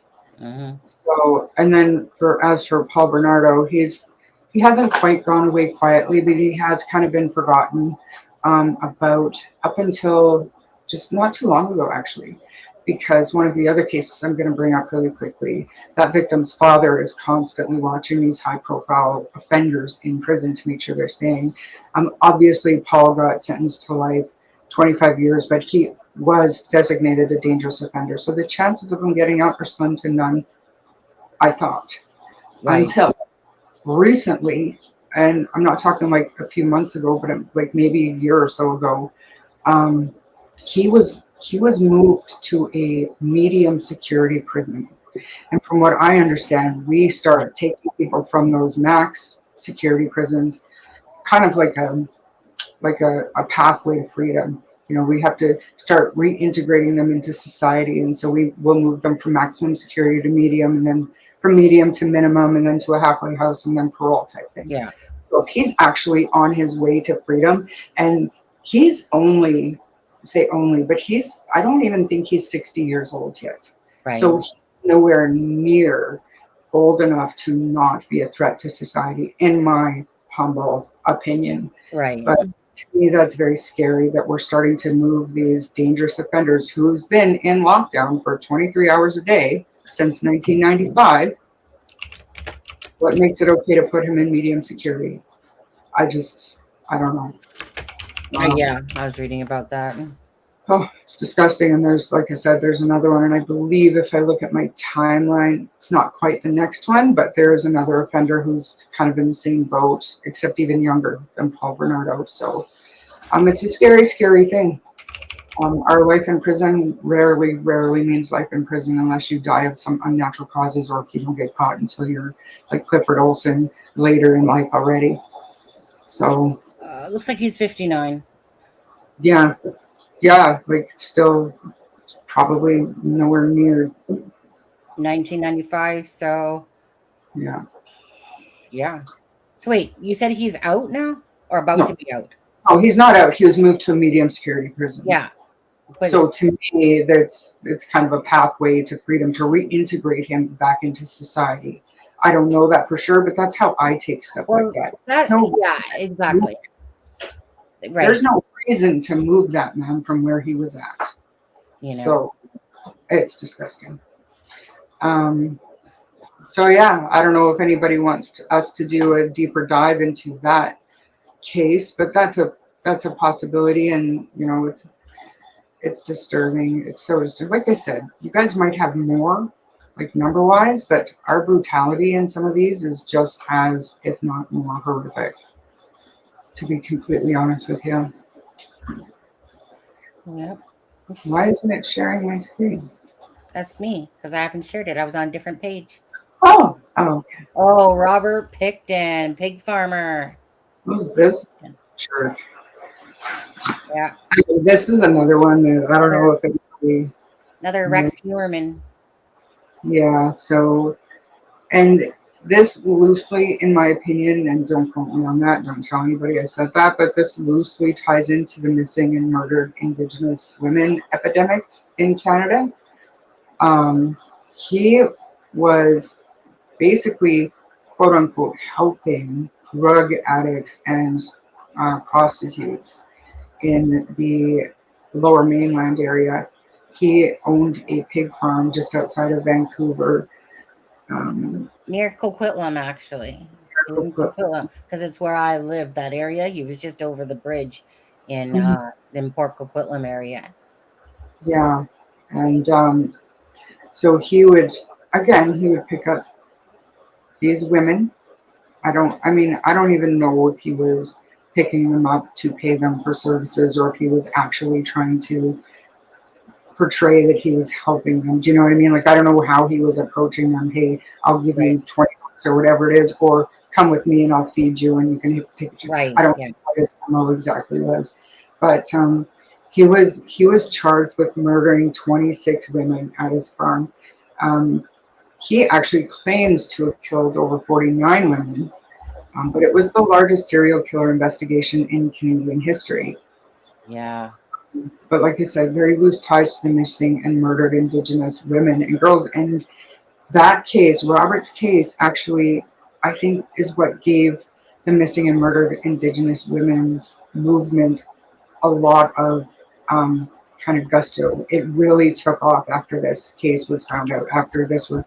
So, and then as for Paul Bernardo, he hasn't quite gone away quietly, but he has kind of been forgotten about up until just not too long ago, actually, because one of the other cases I'm going to bring up really quickly, that victim's father is constantly watching these high-profile offenders in prison to make sure they're staying. Obviously, Paul got sentenced to life, 25 years, but he was designated a dangerous offender. So the chances of him getting out are slim to none, I thought. Right. Until recently, and I'm not talking like a few months ago, but like maybe a year or so ago, he was moved to a medium security prison. And from what I understand, we start taking people from those max security prisons, kind of like a pathway to freedom. You know, we have to start reintegrating them into society. And so we will move them from maximum security to medium, and then from medium to minimum, and then to a halfway house, and then parole type thing. Yeah. So he's actually on his way to freedom. And he's only, say only, but I don't even think he's 60 years old yet. Right. So he's nowhere near old enough to not be a threat to society, in my humble opinion. Right. But to me, that's very scary that we're starting to move these dangerous offenders who's been in lockdown for 23 hours a day since 1995. What makes it okay to put him in medium security? I don't know. Yeah, I was reading about that. Oh, it's disgusting. And there's, like I said, there's another one. And I believe if I look at my timeline, it's not quite the next one, but there is another offender who's kind of in the same boat, except even younger than Paul Bernardo. So it's a scary, scary thing. Our life in prison rarely means life in prison unless you die of some unnatural causes or if you don't get caught until you're like Clifford Olson later in life already. So Looks like he's 59. yeah, like still probably nowhere near. 1995. So Yeah. yeah. So wait, you said he's out now or about to No, be out? oh, he's not out. He was moved to a medium security prison. Yeah. But So to me, it's kind of a pathway to freedom to reintegrate him back into society. I don't know that for sure, but that's how I take stuff like that. No, yeah, exactly. Right. there's no reason to move that man from where he was at. You know. So it's disgusting. So yeah, I don't know if anybody wants us to do a deeper dive into that case, but that's a possibility, and it's disturbing. It's so disturbing. Like I said, you guys might have more, like number wise, but our brutality in some of these is just as, if not more, horrific. To be completely honest with you. Yeah. Why isn't it sharing my screen? That's me because I haven't shared it. I was on a different page. Oh, okay. Oh, Robert Pickton, pig farmer. Who's this jerk? Yeah. This is another one that I don't know if anybody. Another Rex Hewerman. Yeah. So, and this loosely, in my opinion, and don't quote me on that, don't tell anybody I said that, but this loosely ties into the missing and murdered Indigenous women epidemic in Canada. He was basically, quote unquote, helping drug addicts and prostitutes in the lower mainland area. He owned a pig farm just outside of Vancouver. Near Coquitlam, actually. Because it's where I live, that area. He was just over the bridge in Port Coquitlam area. Yeah. And so he would pick up these women. I don't even know if he was picking them up to pay them for services or if he was actually trying to portray that he was helping them. Do you know what I mean? Like, I don't know how he was approaching them. Hey, I'll give you 20 bucks or whatever it is, or come with me and I'll feed you and you can take it. Right. I don't know what his MO exactly was, but he was charged with murdering 26 women at his farm. He actually claims to have killed over 49 women, but it was the largest serial killer investigation in Canadian history. Yeah. But like I said, very loose ties to the missing and murdered Indigenous women and girls. And that case, Robert's case, actually, I think is what gave the missing and murdered Indigenous women's movement a lot of kind of gusto. It really took off after this case was found out, after this was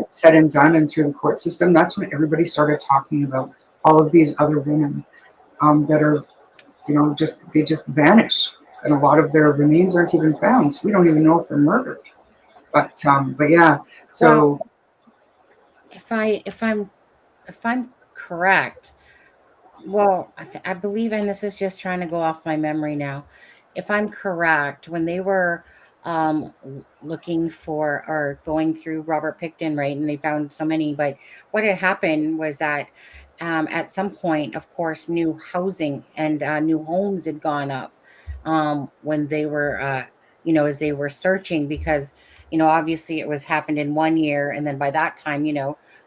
said and done and through the court system. That's when everybody started talking about all of these other women that are, they just vanish, and a lot of their remains aren't even found. So we don't even know if they're murdered. But yeah. So well, if I'm correct, well, I believe, and this is just trying to go off my memory now. If I'm correct, when they were looking for or going through Robert Pickton, right, and they found so many, but what had happened was that at some point, of course, new housing and new homes had gone up when they were, as they were searching, because, obviously it was happened in 1 year. And then by that time,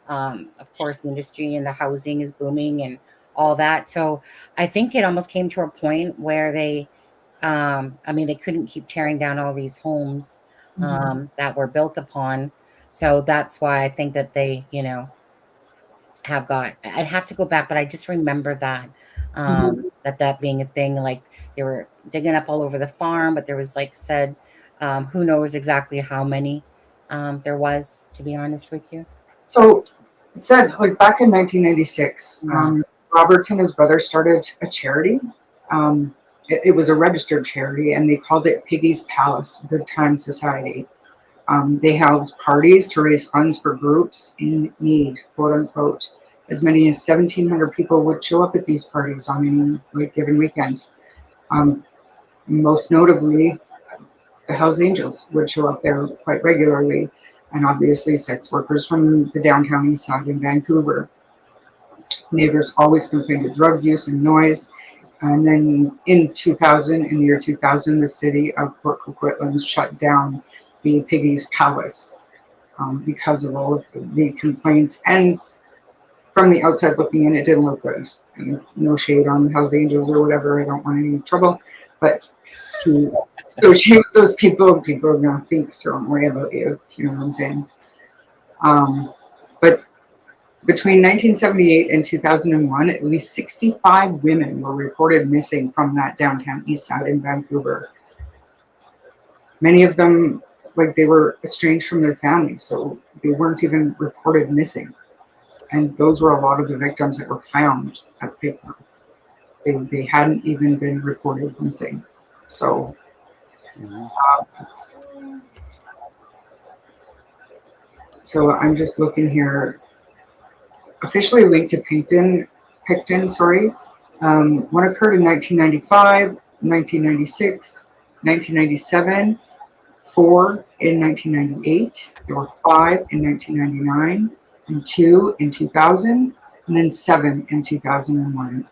of course, the industry and the housing is booming and all that. So I think it almost came to a point where they, I mean, they couldn't keep tearing down all these homes that were built upon. So that's why I think that they, you know, have got. I'd have to go back, but I just remember that that being a thing. Like they were digging up all over the farm, but there was like said, who knows exactly how many there was. To be honest with you. So it said, like back in 1996, Mm. Roberts and his brother started a charity. It was a registered charity, and they called it Piggy's Palace Good Time Society. They held parties to raise funds for groups in need, quote unquote. As many as 1,700 people would show up at these parties on any like given weekend. Um, Most notably, the Hells Angels would show up there quite regularly, and obviously sex workers from the downtown east side in Vancouver. Neighbors always complained of drug use and noise. And then in 2000, in the year 2000, the city of Port Coquitlam shut down the Piggy's Palace because of all of the complaints. And from the outside looking in, it didn't look good. And no shade on the Hells Angels or whatever. I don't want any trouble. But to associate with those people are going to think a certain way about you. You know what I'm saying? But between 1978 and 2001, at least 65 women were reported missing from that downtown east side in Vancouver. Many of them, like they were estranged from their families, so they weren't even reported missing. And those were a lot of the victims that were found at Pickton. They hadn't even been reported missing. So, so I'm just looking here. Officially linked to Pickton, sorry. One occurred in 1995, 1996, 1997, four in 1998. There were five in 1999, and two in 2000, and then seven in 2001.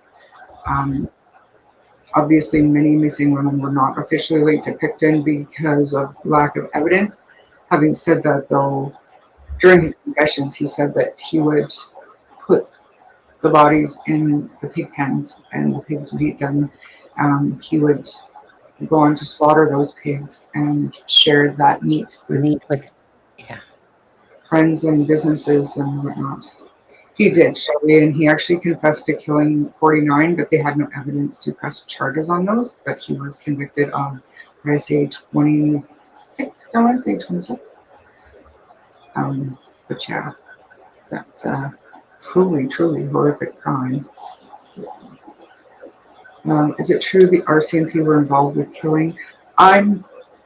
Obviously, many missing women were not officially linked to Pickton because of lack of evidence. Having said that, though, during his confessions, he said that he would put the bodies in the pig pens and the pigs would eat them. He would go on to slaughter those pigs and share that meat with Meet with, yeah. friends and businesses and whatnot. He did, Shelley, and he actually confessed to killing 49, but they had no evidence to press charges on those. But he was convicted of, I say 26, I want to say 26. But yeah, that's a truly, truly horrific crime. Is it true the RCMP were involved with killing? I'm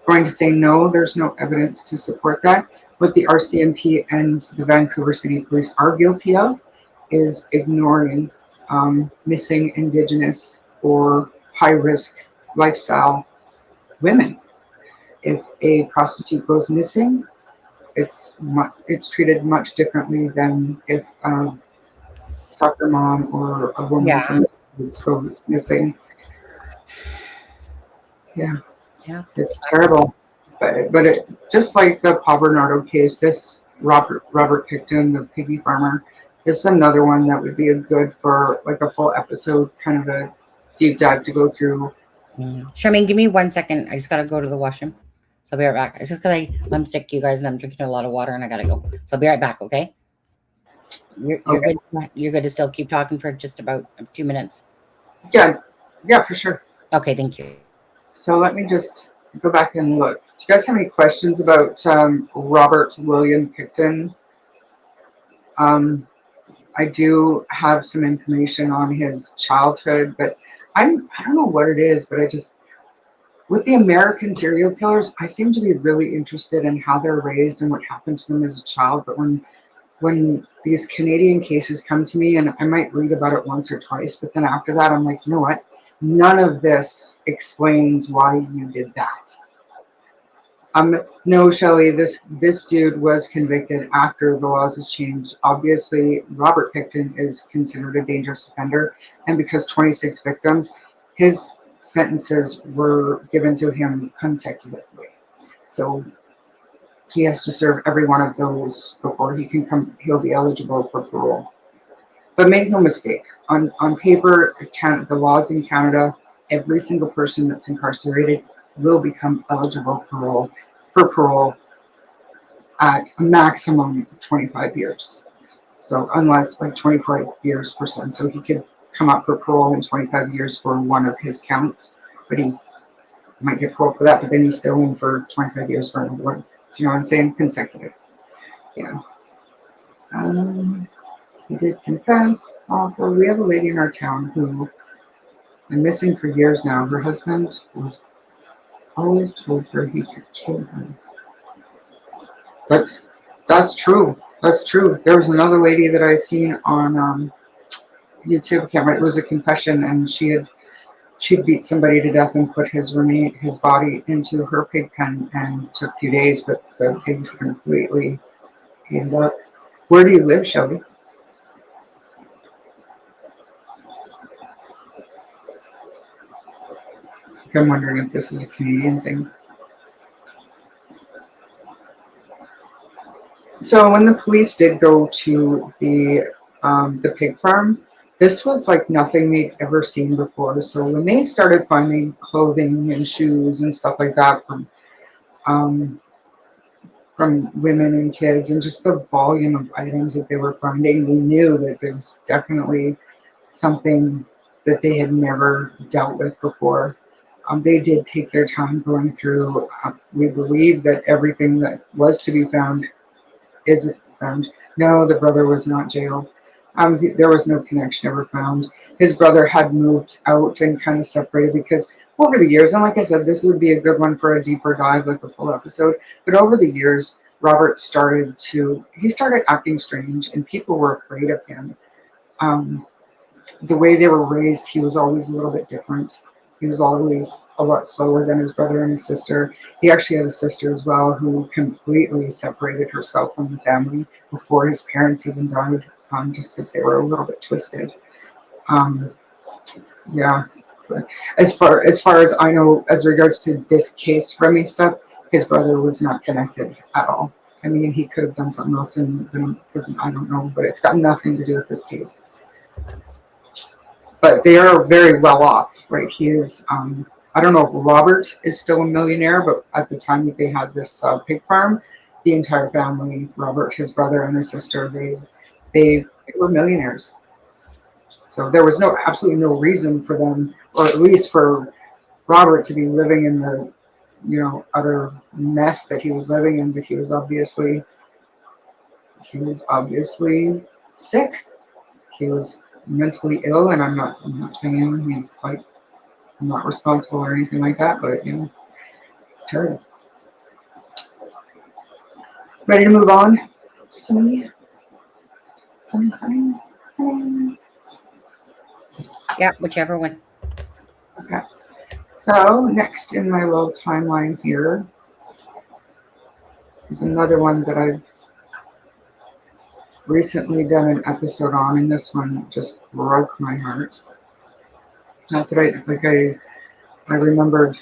going to say no, there's no evidence to support that. What the RCMP and the Vancouver City Police are guilty of is ignoring missing Indigenous or high-risk lifestyle women. If a prostitute goes missing, it's treated much differently than if soccer mom or a woman Yeah. from the States goes missing. Yeah, Yeah. it's terrible. But it, just like the Paul Bernardo case, this Robert Pickton, the piggy farmer, is another one that would be a good for like a full episode, kind of a deep dive to go through. Charmaine, give me 1 second. I just gotta go to the washroom. So I'll be right back. It's just because I'm sick, you guys, and I'm drinking a lot of water and I gotta go. So I'll be right back, okay? You're Okay. good. You're good to still keep talking for just about 2 minutes. Yeah, for sure. Okay, thank you. So let me just go back and look. Do you guys have any questions about Robert William Pickton? I do have some information on his childhood, but I don't know what it is, but I just, with the American serial killers, I seem to be really interested in how they're raised and what happened to them as a child. But when these Canadian cases come to me, and I might read about it once or twice, but then after that, I'm like, you know what? None of this explains why you did that. No, Shelley, this dude was convicted after the laws has changed. Obviously, Robert Pickton is considered a dangerous offender, and because 26 victims, his sentences were given to him consecutively. So he has to serve every one of those before he can come. He'll be eligible for parole. But make no mistake, on paper, the laws in Canada, every single person that's incarcerated will become eligible for parole at a maximum 25 years. So unless like 25 years per son. So he could come up for parole in 25 years for one of his counts, but he might get parole for that, but then he's still in for 25 years for another one. Do you know what I'm saying? Consecutive. Yeah. He did confess. It's awful. We have a lady in our town who been missing for years now. Her husband was always told her he could kill her. That's true. That's true. There was another lady that I seen on YouTube. I can't remember. It was a confession, and she'd beat somebody to death and put his body into her pig pen, and it took a few days, but the pigs completely healed up. Where do you live, Shelly? I'm wondering if this is a Canadian thing. So when the police did go to the pig farm, this was like nothing they'd ever seen before. So when they started finding clothing and shoes and stuff like that um, from women and kids, and just the volume of items that they were finding, we knew that there was definitely something that they had never dealt with before. They did take their time going through. We believe that everything that was to be found isn't found. No, the brother was not jailed. There was no connection ever found. His brother had moved out and kind of separated because over the years, and like I said, this would be a good one for a deeper dive, like a full episode. But over the years, Robert started acting strange, and people were afraid of him. The way they were raised, he was always a little bit different. He was always a lot slower than his brother and his sister. He actually has a sister as well who completely separated herself from the family before his parents even died, just because they were a little bit twisted. Yeah, but as far as I know, as regards to this case, Remy stuff, his brother was not connected at all. I mean, he could have done something else in prison. I don't know, but it's got nothing to do with this case. But they are very well off, right? He is, I don't know if Robert is still a millionaire, but at the time that they had this pig farm, the entire family, Robert, his brother, and his sister, they were millionaires. So there was absolutely no reason for them, or at least for Robert to be living in the, utter mess that he was living in. But he was obviously sick. He was mentally ill, and I'm not saying he's like not responsible or anything like that, but it's terrible. Ready to move on? Sunny. Yeah, whichever one. Okay. So next in my little timeline here is another one that I've recently done an episode on, and this one just broke my heart. Not that I remembered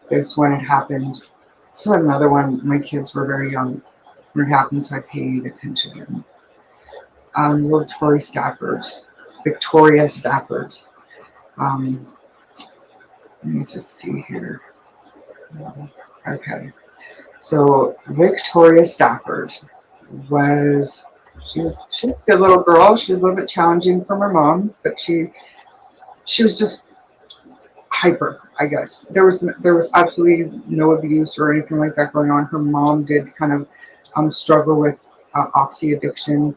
this when it happened. So another one, my kids were very young when it happened, so I paid attention. Little Victoria Stafford. Let me just see here. Okay. So Victoria Stafford she's a good little girl. She was a little bit challenging from her mom, but she was just hyper, I guess. There was absolutely no abuse or anything like that going on. Her mom did kind of struggle with oxy addiction.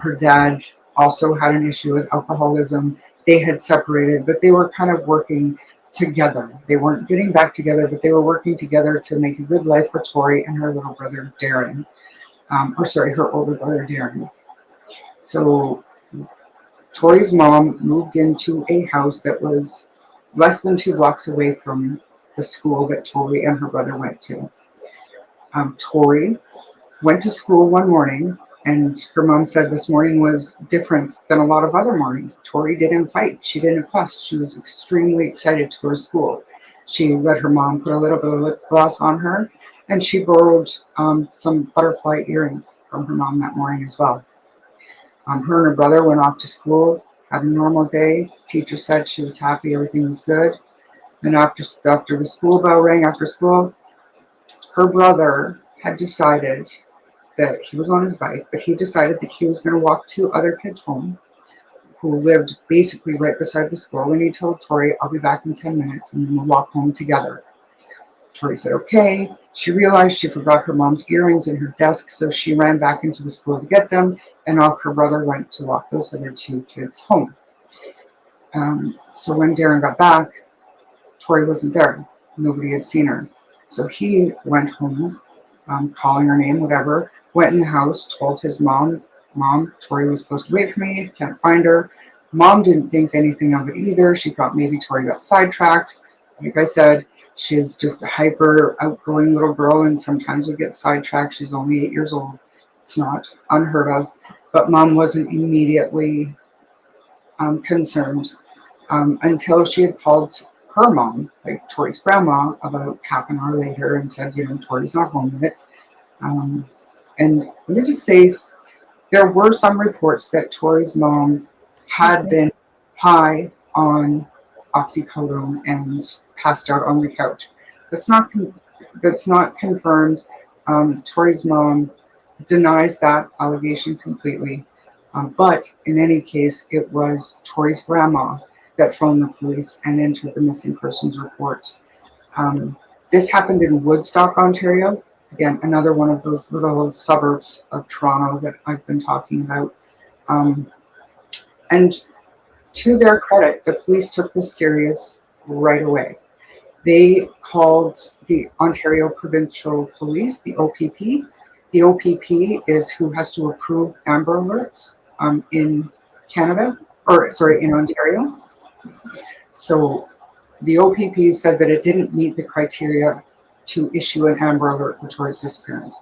Her dad also had an issue with alcoholism. They had separated, but they were kind of working together. They weren't getting back together, but they were working together to make a good life for Tori and her little brother Darren. Her older brother Darren. So Tori's mom moved into a house that was less than 2 blocks away from the school that Tori and her brother went to. Tori went to school one morning, and her mom said this morning was different than a lot of other mornings. Tori didn't fight. She didn't fuss. She was extremely excited to go to school. She let her mom put a little bit of lip gloss on her, and she borrowed some butterfly earrings from her mom that morning as well. Her and her brother went off to school, had a normal day. Teacher said she was happy, everything was good. Then after the school bell rang after school, her brother had decided that he was on his bike, but he decided that he was going to walk two other kids home who lived basically right beside the school. And he told Tori, I'll be back in 10 minutes and we'll walk home together. Tori said, okay. She realized she forgot her mom's earrings in her desk, so she ran back into the school to get them, and off her brother went to walk those other two kids home. So when Darren got back, Tori wasn't there. Nobody had seen her. So he went home, calling her name, whatever, went in the house, told his mom, Tori was supposed to wait for me, can't find her. Mom didn't think anything of it either. She thought maybe Tori got sidetracked. Like I said, she's just a hyper outgoing little girl, and sometimes we get sidetracked. She's only 8 years old. It's not unheard of. But Mom wasn't immediately concerned until she had called her mom, like Tori's grandma, about half an hour later and said, Tori's not home yet. And let me just say, there were some reports that Tori's mom had been high on oxycodone and passed out on the couch. That's not confirmed. Tori's mom denies that allegation completely. But in any case, it was Tori's grandma that phoned the police and entered the missing persons report. This happened in Woodstock, Ontario. Again, another one of those little suburbs of Toronto that I've been talking about. And to their credit, the police took this serious right away. They called the Ontario Provincial Police, the OPP. The OPP is who has to approve Amber Alerts in Canada, in Ontario. So the OPP said that it didn't meet the criteria to issue an Amber Alert for Tori's disappearance.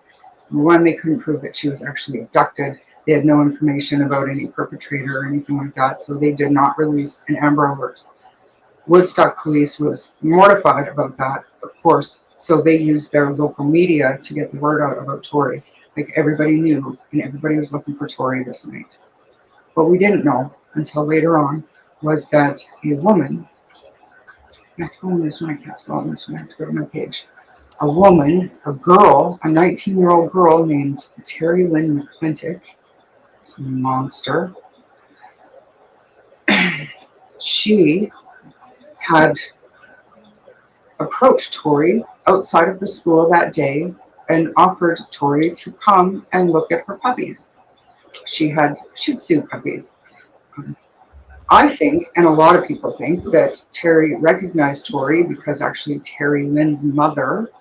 One, they couldn't prove that she was actually abducted. They had no information about any perpetrator or anything like that, so they did not release an Amber Alert. Woodstock police was mortified about that, of course, so they used their local media to get the word out about Tori. Like, everybody knew, and everybody was looking for Tori this night. What we didn't know until later on was that a woman, let's go on this one, I can't spell on this one, I have to go to my page. A woman, a girl, a 19-year-old girl named Terry Lynn McClintock, it's a monster. She had approached Tori outside of the school that day and offered Tori to come and look at her puppies. She had Shih Tzu puppies. I think, and a lot of people think, that Terry recognized Tori because actually Terry Lynn's mother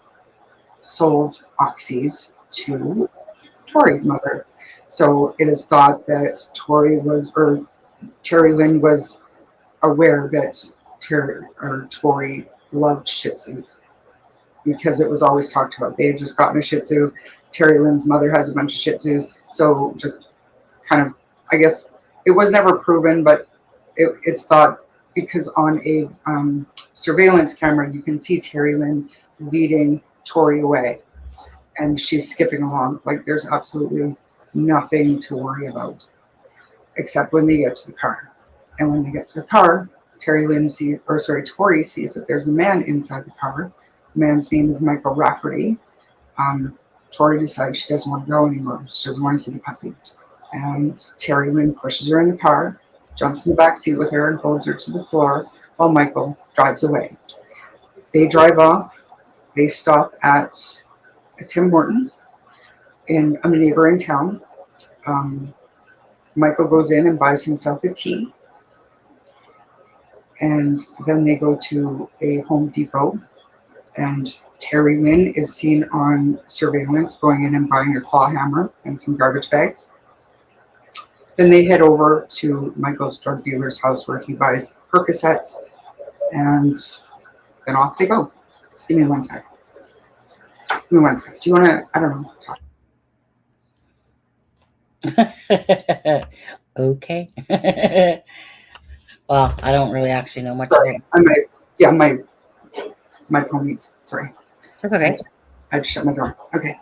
sold oxys to Tori's mother. So it is thought that Terry Lynn was aware that Tori loved Shih Tzus, because it was always talked about. They had just gotten a Shih Tzu. Terry Lynn's mother has a bunch of Shih Tzus. So just kind of, I guess, it was never proven, but it's thought, because on a surveillance camera, you can see Terry Lynn leading Tori away, and she's skipping along. Like, there's absolutely nothing to worry about, except when they get to the car. And when they get to the car, Tori sees that there's a man inside the car. The man's name is Michael Rafferty. Tori decides she doesn't want to go anymore. She doesn't want to see the puppy. And Terry Lynn pushes her in the car, jumps in the back seat with her, and holds her to the floor while Michael drives away. They drive off. They stop at a Tim Hortons in a neighboring town. Michael goes in and buys himself a tea. And then they go to a Home Depot, and Terry Lynn is seen on surveillance going in and buying a claw hammer and some garbage bags. Then they head over to Michael's drug dealer's house where he buys Percocets, and then off they go. Just give me one sec. Give me one sec. Do you want to, I don't know, talk? Okay. Well, I don't really actually know much Sorry, about it. my ponies. Sorry. That's okay. I just shut my door. Okay.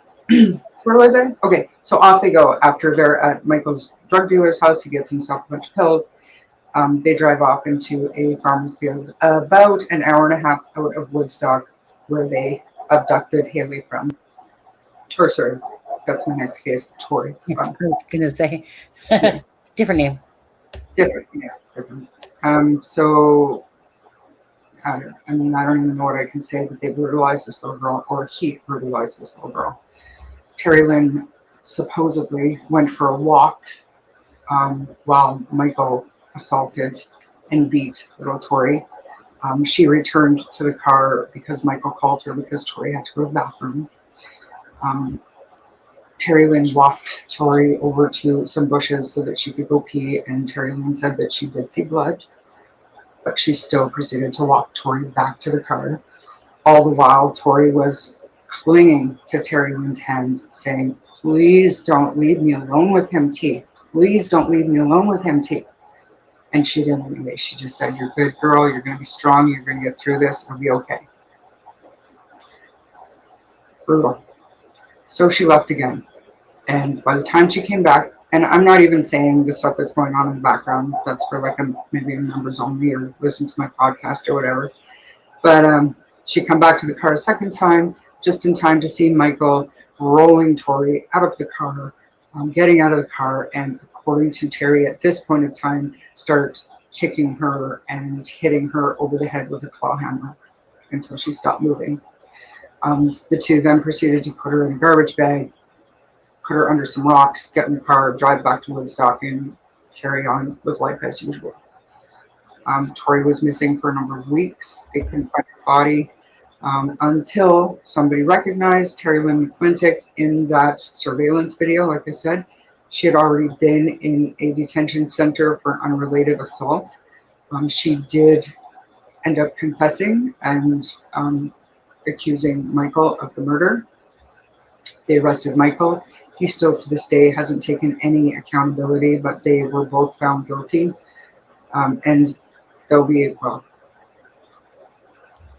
So where was I? Okay, so off they go. After they're at Michael's drug dealer's house, he gets himself a bunch of pills. They drive off into a farmer's field about an hour and a half out of Woodstock, where they abducted Haley from. Or sorry, that's my next case, Tori I from. was gonna say Yeah, different name. different, yeah, different. So I mean, I don't even know what I can say, but they brutalized this little girl, or he brutalized this little girl. Terry Lynn supposedly went for a walk while Michael assaulted and beat little Tori. She returned to the car because Michael called her because Tori had to go to the bathroom. Um, Terry Lynn walked Tori over to some bushes so that she could go pee, and Terry Lynn said that she did see blood, but she still proceeded to walk Tori back to the car. All the while, Tori was clinging to Terry Lynn's hand, saying, "Please don't leave me alone with him, T. Please don't leave me alone with him, T." And she didn't anyway. She just said, "You're a good girl. You're going to be strong. You're going to get through this. It'll be okay." Brutal. So she left again. And by the time she came back, and I'm not even saying the stuff that's going on in the background, that's for like maybe a members only or listen to my podcast or whatever. But she come back to the car a second time, just in time to see Michael rolling Tori out of the car, getting out of the car, and according to Terry, at this point of time, start kicking her and hitting her over the head with a claw hammer until she stopped moving. The two then proceeded to put her in a garbage bag, put her under some rocks, get in the car, drive back to Woodstock, and carry on with life as usual. Tori was missing for a number of weeks. They couldn't find her body until somebody recognized Terry Lynn McClintock in that surveillance video. Like I said, she had already been in a detention center for an unrelated assault. She did end up confessing and accusing Michael of the murder. They arrested Michael. He still to this day hasn't taken any accountability, but they were both found guilty. And there'll be, well,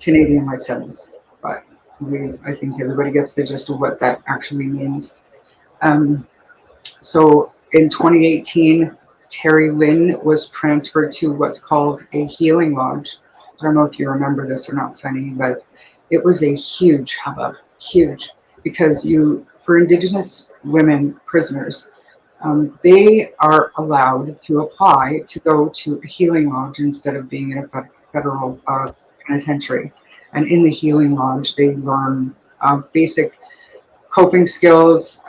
Canadian life sentence, but I think everybody gets the gist of what that actually means. So in 2018, Terry Lynn was transferred to what's called a healing lodge. I don't know if you remember this or not, Sunny, but it was a huge hubbub, huge, because for Indigenous women prisoners, they are allowed to apply to go to a healing lodge instead of being in a federal penitentiary. And in the healing lodge, they learn basic coping skills,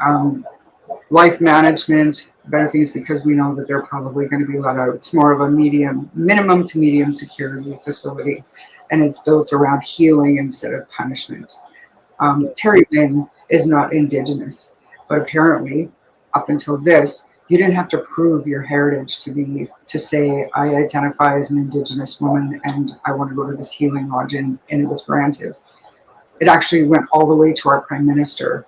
life management, better things, because we know that they're probably going to be let out. It's more of a minimum to medium security facility, and it's built around healing instead of punishment. Terry Lynn is not Indigenous, but apparently, up until this, you didn't have to prove your heritage to say, "I identify as an Indigenous woman and I want to go to this healing lodge," and it was granted. It actually went all the way to our Prime Minister.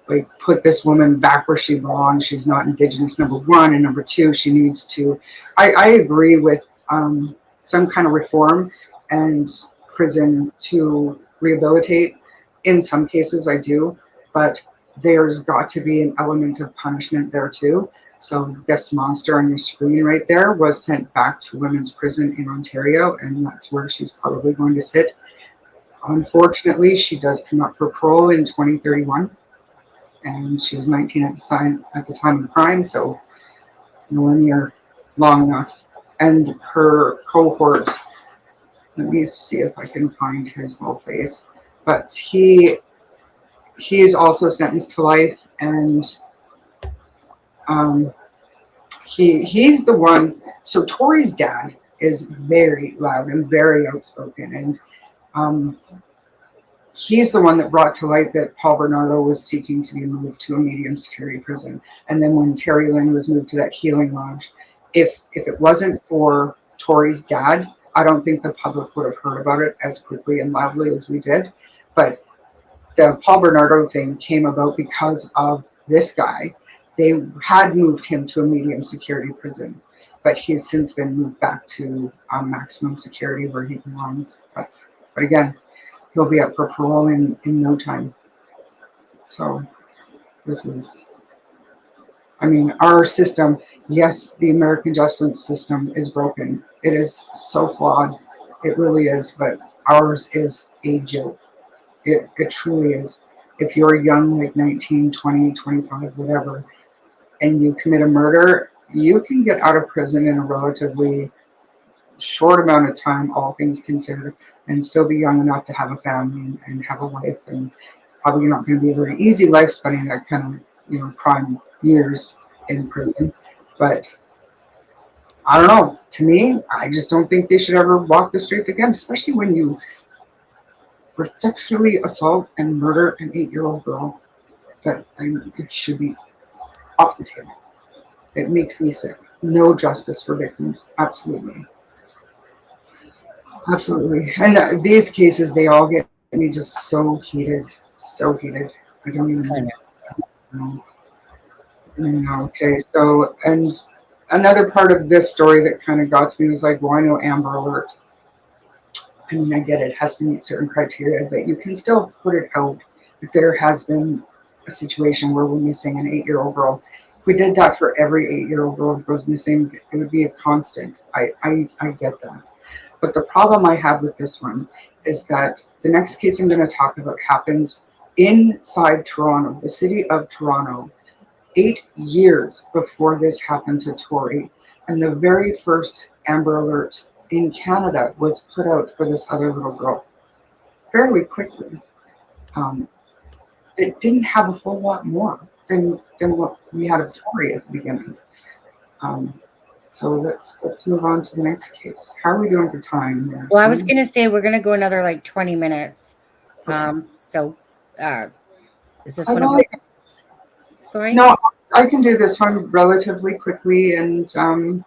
Like, put this woman back where she belongs. She's not Indigenous, number one, and number two, she needs to. I agree with some kind of reform and prison to rehabilitate. In some cases, I do, but there's got to be an element of punishment there too. So this monster on your screen right there was sent back to women's prison in Ontario, and that's where she's probably going to sit. Unfortunately, she does come up for parole in 2031, and she was 19 at the time of the crime, so nowhere near long enough. And her cohort, let me see if I can find his little face, but he is also sentenced to life, and he's the one. So Tori's dad is very loud and very outspoken, and he's the one that brought to light that Paul Bernardo was seeking to be moved to a medium security prison. And then when Terry Lynn was moved to that healing lodge, if it wasn't for Tori's dad, I don't think the public would have heard about it as quickly and loudly as we did. But the Paul Bernardo thing came about because of this guy. They had moved him to a medium security prison, but he's since been moved back to maximum security where he belongs. But again, he'll be up for parole in no time. So this is, I mean, our system, yes, the American justice system is broken. It is so flawed. It really is, but ours is a joke. It truly is. If you're young, like 19, 20, 25, whatever, and you commit a murder, you can get out of prison in a relatively short amount of time, all things considered, and still be young enough to have a family and have a wife. And probably not going to be a very easy life spending that kind of, prime years in prison. But I don't know. To me, I just don't think they should ever walk the streets again, especially when you were sexually assault and murder an 8-year-old girl. It should be off the table. It makes me sick. No justice for victims. Absolutely. Absolutely. And these cases, they all get me just so heated. So heated. I don't I even know. know. Okay. So, and another part of this story that kind of got to me was like, well, I know Amber Alert. I mean, I get it has to meet certain criteria, but you can still put it out that there has been a situation where we're missing an 8-year-old girl. If we did that for every 8-year-old girl who goes missing, it would be a constant. I get that. But the problem I have with this one is that the next case I'm going to talk about happened inside Toronto, the city of Toronto, 8 years before this happened to Tori. And the very first Amber Alert in Canada was put out for this other little girl fairly quickly. Um, it didn't have a whole lot more than what we had of Tori at the beginning. Um, so let's move on to the next case. How are we doing for time there? Well, I was going to say we're going to go another like 20 minutes. Okay. So is this I one know. about? Sorry? No, I can do this one relatively quickly, and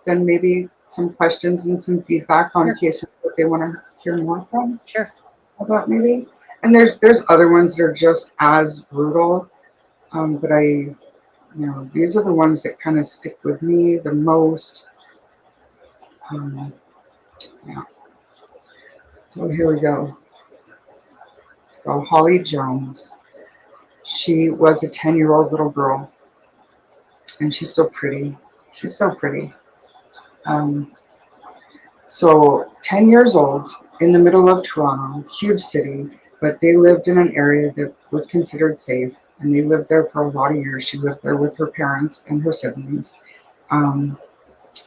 then maybe some questions and some feedback on Sure. cases that they want to hear more from Sure. about maybe. And there's other ones that are just as brutal, but these are the ones that kind of stick with me the most. Um, yeah. So here we go. So Holly Jones, she was a 10-year-old little girl, and she's so pretty. She's so pretty. Um, So 10 years old in the middle of Toronto, huge city, but they lived in an area that was considered safe, and they lived there for a lot of years. She lived there with her parents and her siblings. Um,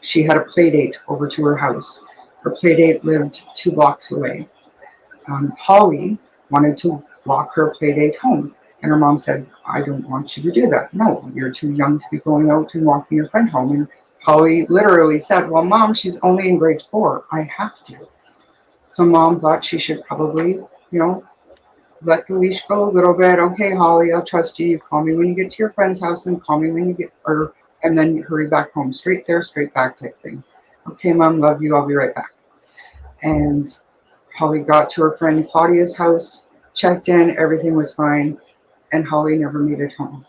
she had a play date over to her house. Her play date lived 2 blocks away. Holly wanted to walk her play date home, and her mom said, I don't want you to do that. No, you're too young to be going out and walking your friend home. And Holly literally said, well, Mom, she's only in grade 4. I have to. So Mom thought she should probably, let the leash go a little bit. Okay, Holly, I'll trust you. You call me when you get to your friend's house and call me when you get, and then you hurry back home. Straight there, straight back type thing. Okay, Mom, love you. I'll be right back. And Holly got to her friend Claudia's house, checked in, everything was fine, and Holly never made it home.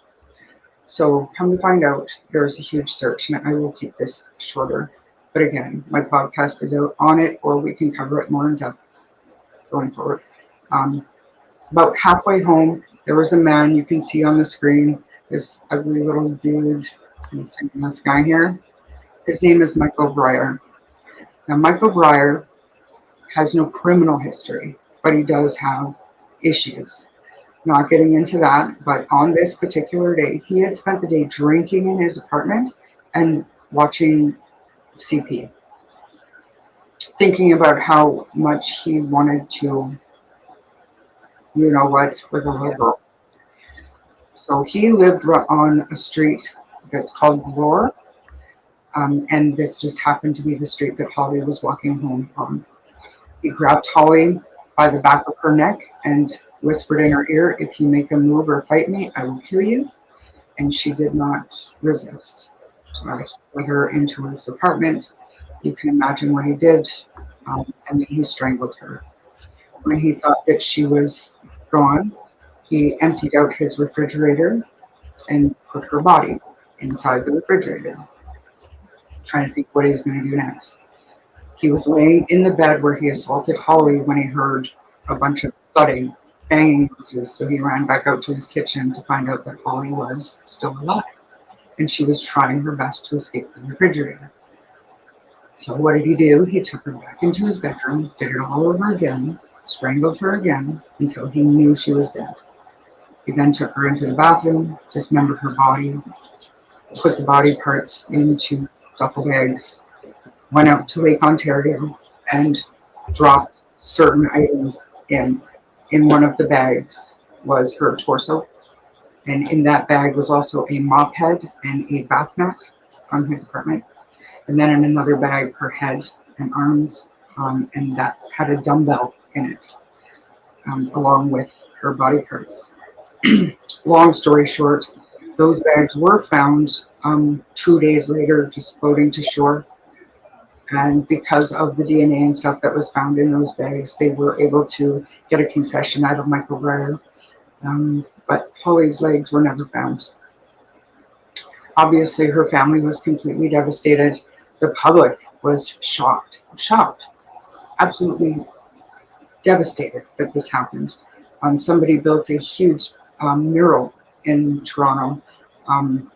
So come to find out, there's a huge search, and I will keep this shorter. But again, my podcast is out on it, or we can cover it more in depth going forward. About halfway home, there was a man you can see on the screen, this ugly little dude, this guy here. His name is Michael Breyer. Now, Michael Breyer has no criminal history, but he does have issues. Not getting into that, but on this particular day, he had spent the day drinking in his apartment and watching CP, thinking about how much he wanted to, with a little girl. So he lived on a street that's called Legere, and this just happened to be the street that Holly was walking home on. He grabbed Holly by the back of her neck and whispered in her ear, if you make a move or fight me, I will kill you. And she did not resist. So he put her into his apartment. You can imagine what he did. And then he strangled her. When he thought that she was gone, he emptied out his refrigerator and put her body inside the refrigerator, trying to think what he was going to do next. He was laying in the bed where he assaulted Holly when he heard a bunch of thudding banging noises. So he ran back out to his kitchen to find out that Holly was still alive, and she was trying her best to escape the refrigerator. So what did he do? He took her back into his bedroom, did it all over again, strangled her again until he knew she was dead. He then took her into the bathroom, dismembered her body, put the body parts into duffel bags, went out to Lake Ontario, and dropped certain items in. In one of the bags was her torso, and in that bag was also a mop head and a bath mat from his apartment. And then in another bag, her head and arms, and that had a dumbbell in it, along with her body parts. Long story short, those bags were found 2 days later, just floating to shore. And because of the DNA and stuff that was found in those bags, they were able to get a confession out of Michael Breyer. But Holly's legs were never found. Obviously, her family was completely devastated. The public was shocked, absolutely devastated that this happened. Somebody built a huge mural in Toronto.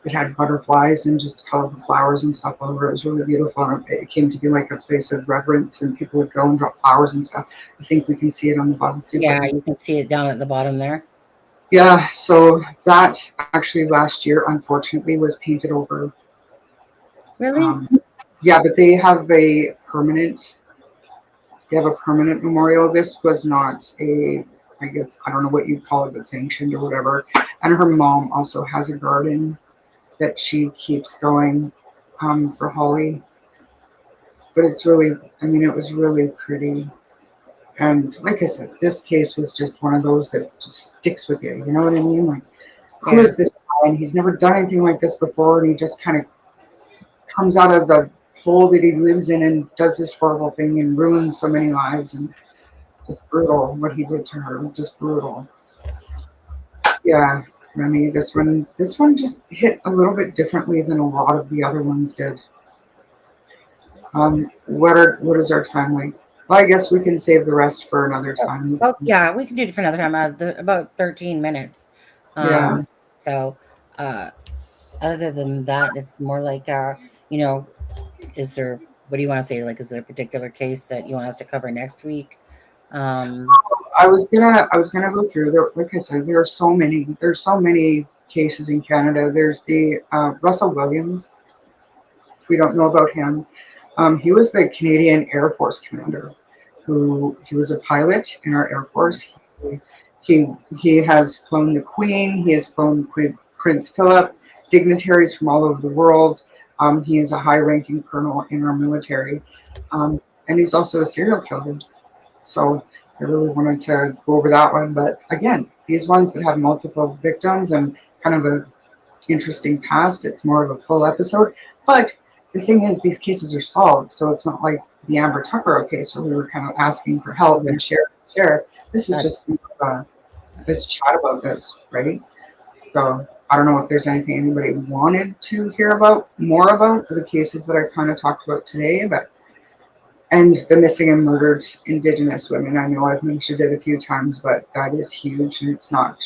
It had butterflies and just colorful flowers and stuff all over. It was really beautiful. And it came to be like a place of reverence, and people would go and drop flowers and stuff. I think we can see it on the bottom. Yeah, you can see it down at the bottom there. Yeah, so that actually last year, unfortunately, was painted over. Really? Yeah, but they have a permanent memorial. This was not a, I guess, I don't know what you'd call it, but sanctioned or whatever. And her mom also has a garden that she keeps going for Holly. But it's really, I mean, it was really pretty. And like I said, this case was just one of those that just sticks with you. You know what I mean? Like, who is this guy? And he's never done anything like this before. And he just kind of comes out of the hole that he lives in and does this horrible thing and ruins so many lives. And just brutal what he did to her. Just brutal. Yeah, Remy, this one just hit a little bit differently than a lot of the other ones did. What is our time like? Well, I guess we can save the rest for another time. Oh, yeah, we can do it for another time. About 13 minutes. Yeah. So, other than that, it's more like, is there, what do you want to say? Like, is there a particular case that you want us to cover next week? I was gonna go through there. Like I said, there's so many cases in Canada. There's the Russell Williams. If we don't know about him, he was the Canadian Air Force commander. He was a pilot in our Air Force. He has flown the Queen. He has flown Prince Philip, dignitaries from all over the world. He is a high-ranking colonel in our military, and he's also a serial killer. So I really wanted to go over that one. But again, these ones that have multiple victims and kind of a interesting past, it's more of a full episode. But the thing is, these cases are solved, so it's not like the Amber Tucker case where we were kind of asking for help and share. This is just let's chat about this, right? So I don't know if there's anything anybody wanted to hear more about the cases that I kind of talked about today, and the missing and murdered Indigenous women. I know I've mentioned it a few times, but that is huge, and it's not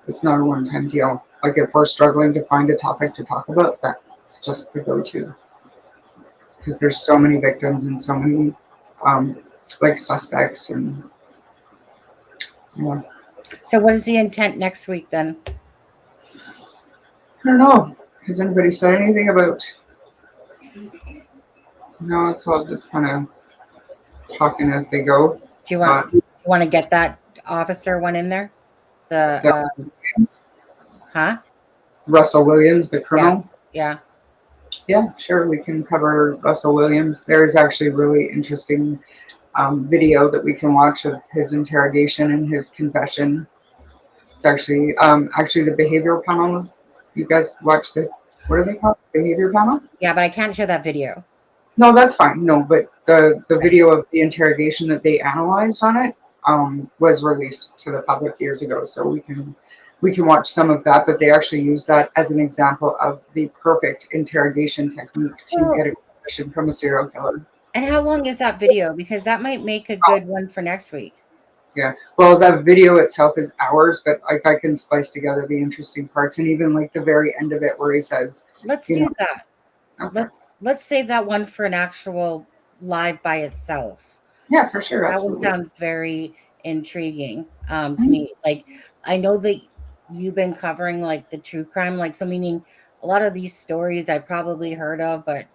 a one-time deal. Like if we're struggling to find a topic to talk about, that's just the go-to, because there's so many victims and so many like suspects, and yeah. So, what is the intent next week then? I don't know. Has anybody said anything about? No, it's all just kind of talking as they go. Do you want to get that officer one in there? Russell Williams, the colonel. Yeah. Yeah, sure. We can cover Russell Williams. There is actually really interesting video that we can watch of his interrogation and his confession. It's actually the behavioral panel. You guys watch what are they called? Behavior panel? Yeah, but I can't show that video. No, that's fine. No, but the video of the interrogation that they analyzed on it was released to the public years ago, so we can watch some of that. But they actually use that as an example of the perfect interrogation technique to get a confession from a serial killer. And how long is that video? Because that might make a good one for next week. Yeah. Well, that video itself is hours, but like I can splice together the interesting parts and even like the very end of it where he says, Let's you know, do that. okay. Let's save that one for an actual live by itself. Yeah, for sure. That one Absolutely. sounds very intriguing to Mhm. me. Like, I know that you've been covering like the true crime, like, so meaning a lot of these stories I probably heard of, but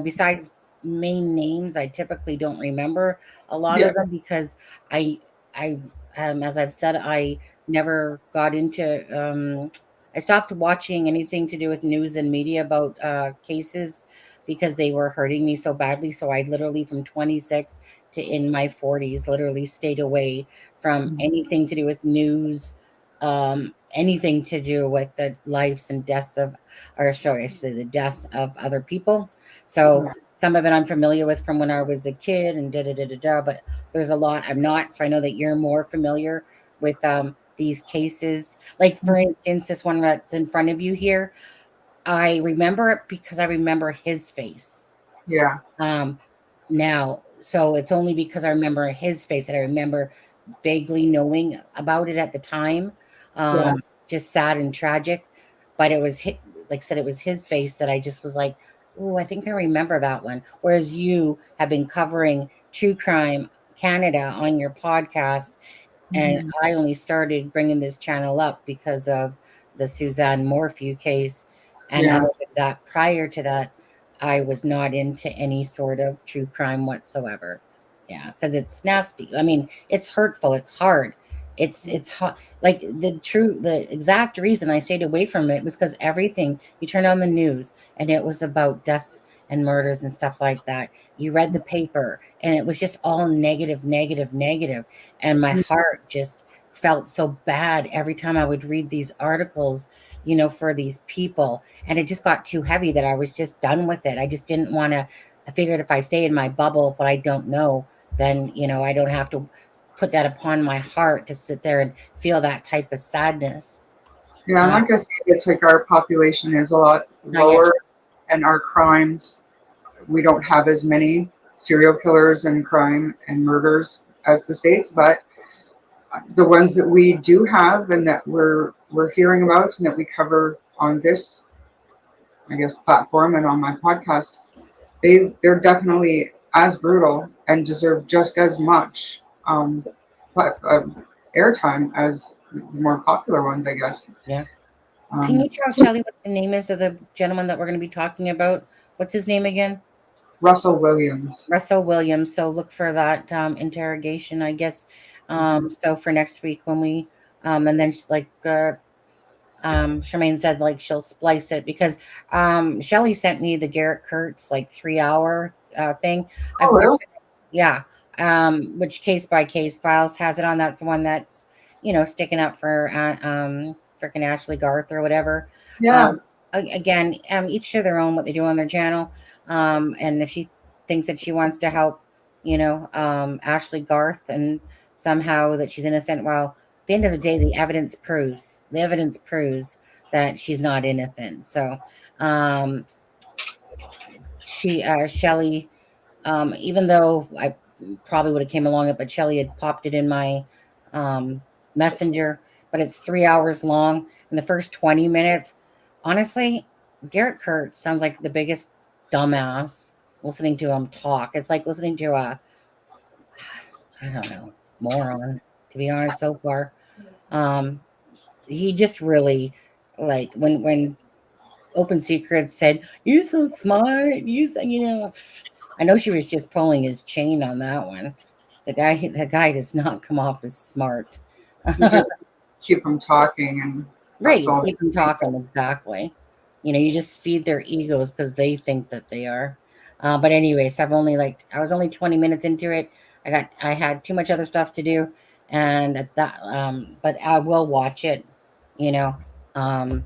besides main names, I typically don't remember a lot Yeah. of them because I I as I've said, I never got into I stopped watching anything to do with news and media about cases because they were hurting me so badly. So I literally from 26 to in my 40s literally stayed away from Mhm. anything to do with news, anything to do with the lives and deaths of, or sorry, I should say the deaths of other people. So Yeah. some of it I'm familiar with from when I was a kid and da da da da da, but there's a lot I'm not. So I know that you're more familiar with these cases. Like for instance, this one that's in front of you here, I remember it because I remember his face. Yeah. Um, now, so it's only because I remember his face that I remember vaguely knowing about it at the time. Yeah. Just sad and tragic, but it was like I said, it was his face that I just was like, oh, I think I remember that one. Whereas you have been covering true crime Canada on your podcast, and Mhm. I only started bringing this channel up because of the Suzanne Morphew case. And other Yeah. than that, prior to that, I was not into any sort of true crime whatsoever. Yeah, because it's nasty. I mean, it's hurtful. It's hard. It's hot. Like the exact reason I stayed away from it was because everything you turned on the news and it was about deaths and murders and stuff like that. You read the paper and it was just all negative, negative, negative, and my heart just felt so bad every time I would read these articles, for these people, and it just got too heavy that I was just done with it. I just didn't want to. I figured if I stay in my bubble of what I don't know, then I don't have to put that upon my heart to sit there and feel that type of sadness. Yeah. And uh, like I said, it's like our population is a lot Not yet. lower and our crimes, we don't have as many serial killers and crime and murders as the States, but the ones that we do have and that we're hearing about and that we cover on this, I guess, platform and on my podcast, they're definitely as brutal and deserve just as much but, airtime as the more popular ones, I guess. Yeah. Can Um, you tell Shelly what the name is of the gentleman that we're going to be talking about? What's his name again? Russell Williams. Russell Williams. So look for that interrogation, I guess. Mhm. So for next week when we, and then she's like, Charmaine said like she'll splice it because Shelly sent me the Garrett Kurtz like 3 hour thing. I've Oh, really? watched it, yeah. Which Case by Case Files has it on. That's the one that's sticking up for freaking Ashley Garth or whatever. Yeah. Um, Again, each to their own what they do on their channel. And if she thinks that she wants to help, Ashley Garth and somehow that she's innocent, well, the end of the day, the evidence proves that she's not innocent. So, um, Shelly, even though I probably would have came along it, but Shelly had popped it in my um, messenger. But it's 3 hours long, and the first 20 minutes, honestly, Garrett Kurtz sounds like the biggest dumbass listening to him talk. It's like listening to a, I don't know, moron. To be honest, so far. Um, he just really like when Open Secrets said, "You're so smart." I know she was just pulling his chain on that one. The guy does not come off as smart. You just keep them talking, and Right, that's you all. keep them talking, exactly. You just feed their egos because they think that they are. But anyways, I was only 20 minutes into it. I had too much other stuff to do, and at that but I will watch it, you know. Um,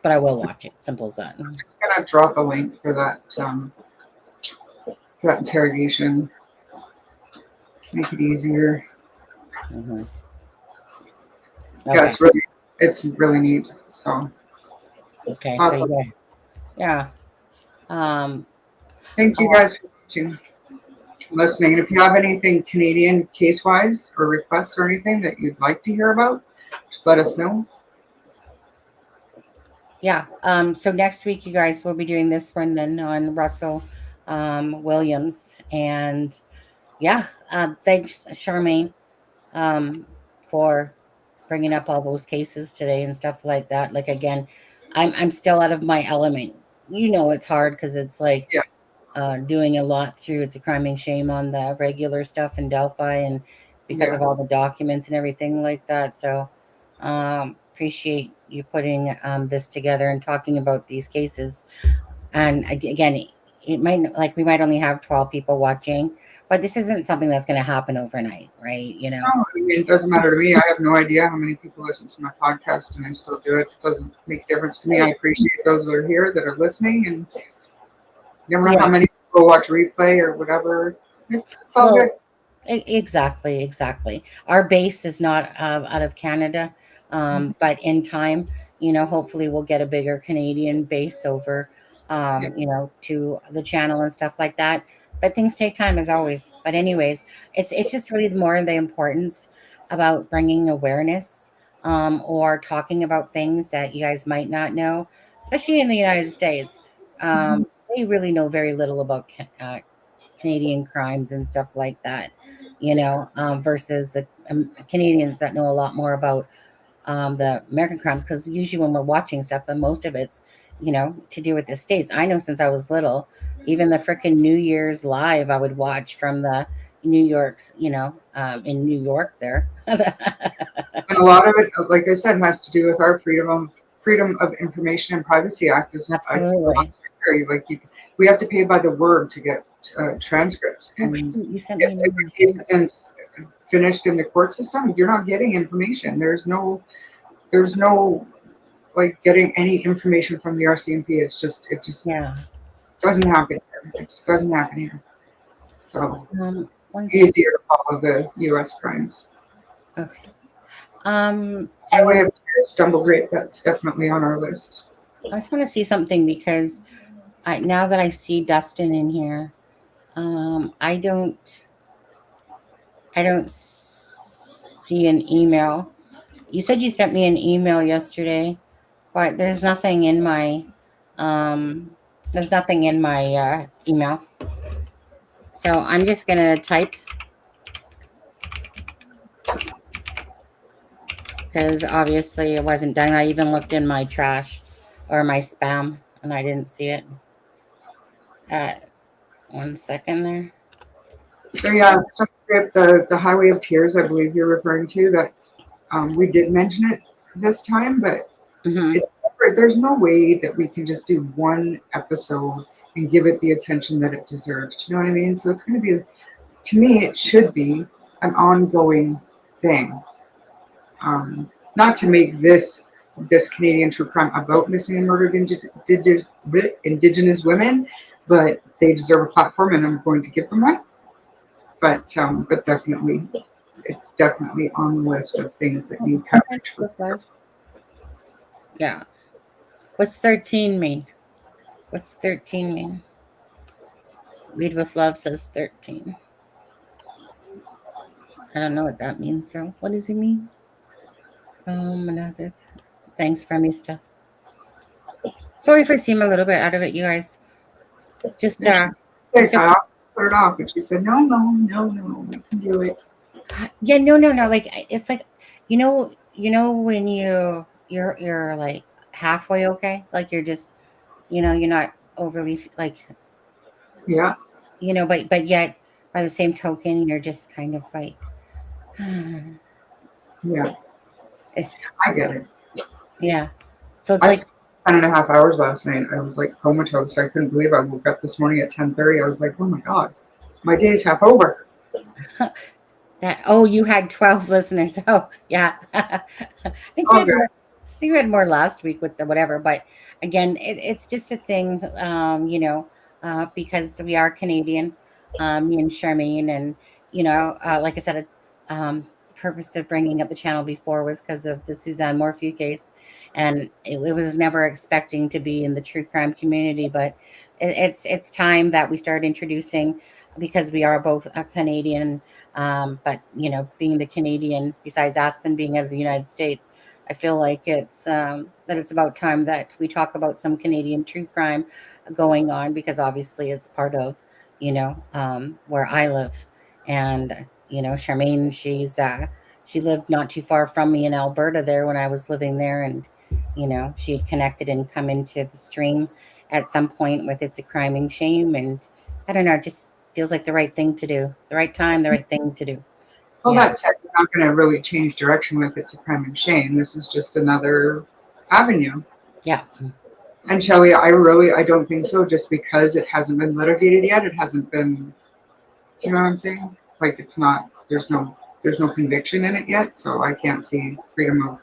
but I will watch it. Simple as that. I'm gonna drop a link for that interrogation. Make it easier. Mhm. Yeah, Okay. it's really neat. So Okay. So awesome. yeah. Um, Thank you uh, guys for watching. listening. And if you have anything Canadian case-wise or requests or anything that you'd like to hear about, just let us know. Yeah. So next week, you guys will be doing this one then on Russell Williams. And yeah, thanks, Charmaine, for bringing up all those cases today and stuff like that. Like, again, I'm still out of my element. You know, it's hard because it's like Yeah. doing a lot through It's a Crime and Shame on the regular stuff in Delphi, and because Yeah. of all the documents and everything like that. So appreciate you putting this together and talking about these cases. And again, it might, like, we might only have 12 people watching, but this isn't something that's going to happen overnight, right? You know. No, I mean, it doesn't matter to me. I have no idea how many people listen to my podcast, and I still do it. It doesn't make a difference to me. I appreciate those that are here that are listening, and you never know how many people watch replay or whatever. It's all good. Exactly. Our base is not out of Canada, but in time, you know, hopefully we'll get a bigger Canadian base over, you know, to the channel and stuff like that. But things take time, as always. But anyways, it's just really more the importance about bringing awareness, or talking about things that you guys might not know, especially in the United States. They really know very little about Canadian crimes and stuff like that, you know, versus the Canadians that know a lot more about the American crimes. Because usually when we're watching stuff, and most of it's, you know, to do with the States. I know since I was little, even the freaking New Year's live I would watch from the New York's, you know, in New York there. And a lot of it, like I said, has to do with our Freedom of Information and Privacy Act. Absolutely. Like we have to pay by the word to get transcripts, and You sent me if a case isn't finished in the court system, you're not getting information. There's no like getting any information from the RCMP. It just doesn't happen here. It just doesn't happen here. So easier to follow the U.S. crimes. Okay. Highway of Tears, Stumble Great, that's definitely on our list. I just want to see something because now that I see Dustin in here, I don't see an email. You said you sent me an email yesterday, but there's nothing in my email. So I'm just gonna type, because obviously it wasn't done. I even looked in my trash or my spam and I didn't see it. 1 second there. So yeah, the Highway of Tears, I believe you're referring to. That's we did mention it this time, but it's separate. There's no way that we can just do one episode and give it the attention that it deserves. Do you know what I mean? So it's going to be, to me, it should be an ongoing thing. Not to make this Canadian true crime about missing and murdered Indigenous women, but they deserve a platform, and I'm going to give them one. But definitely, it's definitely on the list of things that need coverage. Yeah. What's 13 mean? What's 13 mean? Lead with Love says 13. I don't know what that means. So what does it mean? Another thanks for me stuff. Sorry if I seem a little bit out of it, you guys. Just I put it off, but she said no, we can do it. Yeah, no. Like, it's like, you know when you're like halfway okay, like you're just, you're not overly like, yeah, but yet by the same token, you're just kind of like, yeah. I get it. Yeah. So it's I like slept 10.5 hours last night. I was like comatose. I couldn't believe I woke up this morning at 10:30. I was like, oh my God, my day's half over. that. Oh, you had 12 listeners. Oh, yeah. I think we had more last week with the whatever, but again, it's just a thing, because we are Canadian, me and Charmaine, and like I said, the purpose of bringing up the channel before was because of the Suzanne Morphew case, and it was never expecting to be in the true crime community, but it's time that we start introducing because we are both a Canadian. But being the Canadian, besides Aspen being out of the United States, I feel like that it's about time that we talk about some Canadian true crime going on, because obviously it's part of where I live. And Charmaine, she lived not too far from me in Alberta there when I was living there, and she had connected and come into the stream at some point with It's a Crime and Shame, and I don't know, it just feels like the right thing to do, the right time, the right thing to do. Well, Yeah, that said, we're not going to really change direction with It's a Crime and Shame. This is just another avenue. yeah, And Shelley, I don't think so, just because it hasn't been litigated yet. It hasn't been, do you know what I'm saying? Like it's not, there's no conviction in it yet, so I can't see freedom of,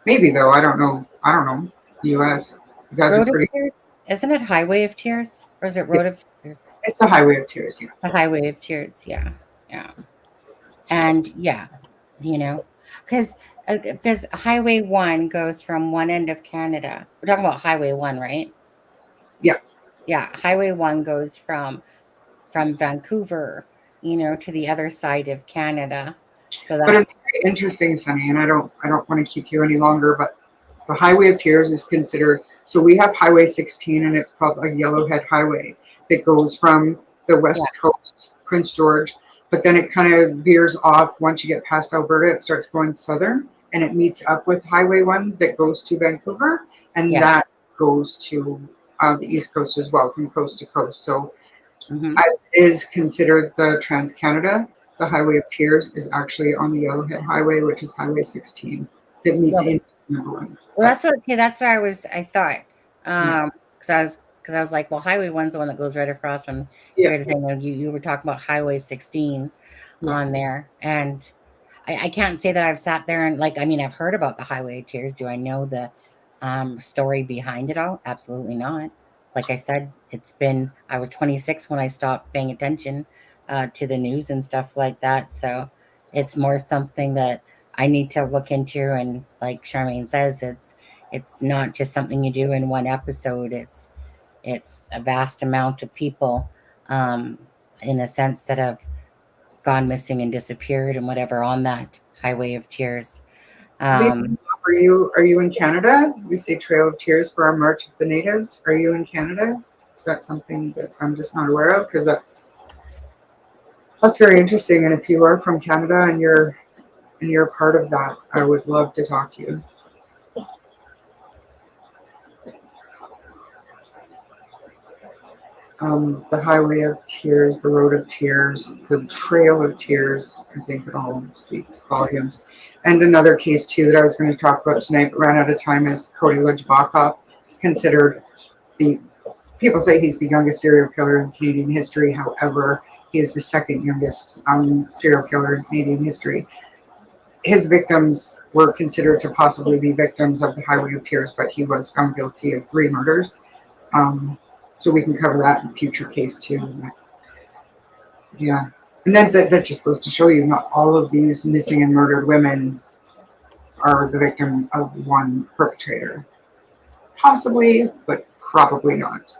maybe though, I don't know, US. You guys are Road of pretty, Tears. Isn't it Highway of Tears, or is it yeah, Road of Tears? it's the highway of tears, yeah. The Highway of Tears. Yeah, yeah, and yeah, you know, because Highway One goes from one end of Canada. We're talking about Highway One, right? Yeah. Yeah, Highway One goes from Vancouver, to the other side of Canada. So But that it's very interesting, Sunny, and I don't want to keep you any longer, but the Highway of Tears is considered, so we have Highway 16 and it's called a Yellowhead Highway that goes from the yeah, west coast, Prince George, but then it kind of veers off once you get past Alberta, it starts going southern and it meets up with Highway 1 that goes to Vancouver, and yeah. that goes to the east coast as well, from coast to coast. So Hmm. as it is considered the Trans Canada, the Highway of Tears is actually on the Yellowhead Highway, which is Highway 16, that meets in number one. Well, that's what. Okay, that's what I thought. Yeah, Because I was like, well, Highway One's the one that goes right across from yeah, here. The thing, and you were talking about Highway 16 yeah. on there, and I can't say that I've sat there and, like, I mean, I've heard about the Highway of Tears. Do I know the story behind it all? Absolutely not. Like I said, I was 26 when I stopped paying attention to the news and stuff like that. So it's more something that I need to look into. And like Charmaine says, it's not just something you do in one episode. It's a vast amount of people, um, in a sense, that have gone missing and disappeared and whatever on that Highway of Tears. Libby, Um, are you in Canada? We say Trail of Tears for our March of the Natives. Are you in Canada? Is that something that I'm just not aware of? Because that's very interesting. And if you are from Canada and you're part of that, I would love to talk to you. The Highway of Tears, the Road of Tears, the Trail of Tears. I think it all speaks volumes. And another case too that I was going to talk about tonight, but ran out of time, is Cody Lejbaka. He's considered the people say he's the youngest serial killer in Canadian history. However, he is the second youngest serial killer in Canadian history. His victims were considered to possibly be victims of the Highway of Tears, but he was found guilty of 3 murders. Um, so we can cover that in future case too. Yeah. And then that just goes to show you not all of these missing and murdered women are the victim of one perpetrator. Possibly, but probably not.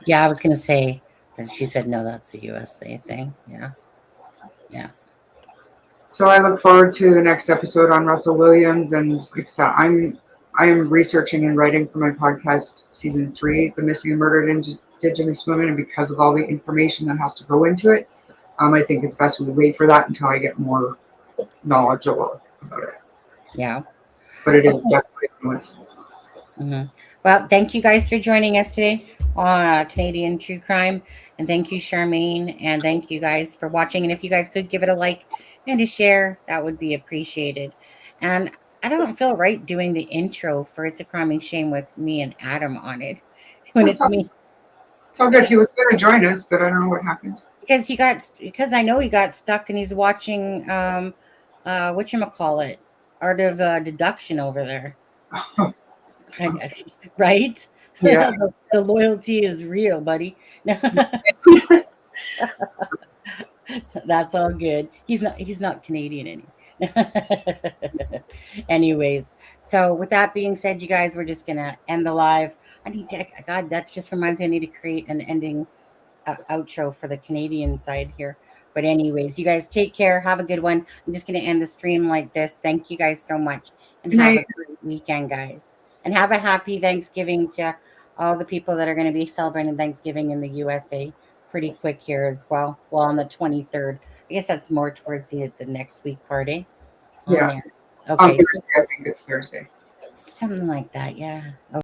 yeah, I was gonna say that she said no, that's the USA thing. Yeah, yeah, So I look forward to the next episode on Russell Williams, and like I said, I'm researching and writing for my podcast season 3, The Missing and Murdered Indigenous Women, and because of all the information that has to go into it, I think it's best we wait for that until I get more knowledgeable about it. yeah. But it is Okay. definitely on the list. Hmm. Well, thank you guys for joining us today on Canadian True Crime, and thank you, Charmaine, and thank you guys for watching. And if you guys could give it a like and a share, that would be appreciated. And I don't feel right doing the intro for It's a Crime and Shame with me and Adam on it when It's it's all, me. it's all good. He was going to join us, but I don't know what happened. Because I know he got stuck and he's watching whatchamacallit, Art of Deduction over there. Right? Yeah. The loyalty is real, buddy. That's all good. He's not Canadian anymore. Anyways, so with that being said, you guys, we're just gonna end the live. I need to. God, that just reminds me. I need to create an ending outro for the Canadian side here. But anyways, you guys take care. Have a good one. I'm just gonna end the stream like this. Thank you guys so much, and Good have night. a great weekend, guys. And have a happy Thanksgiving to all the people that are going to be celebrating Thanksgiving in the USA pretty quick here as well. Well, on the 23rd. I guess that's more towards the next week party on Yeah. there. On Okay, Thursday, I think it's Thursday. something like that. Yeah.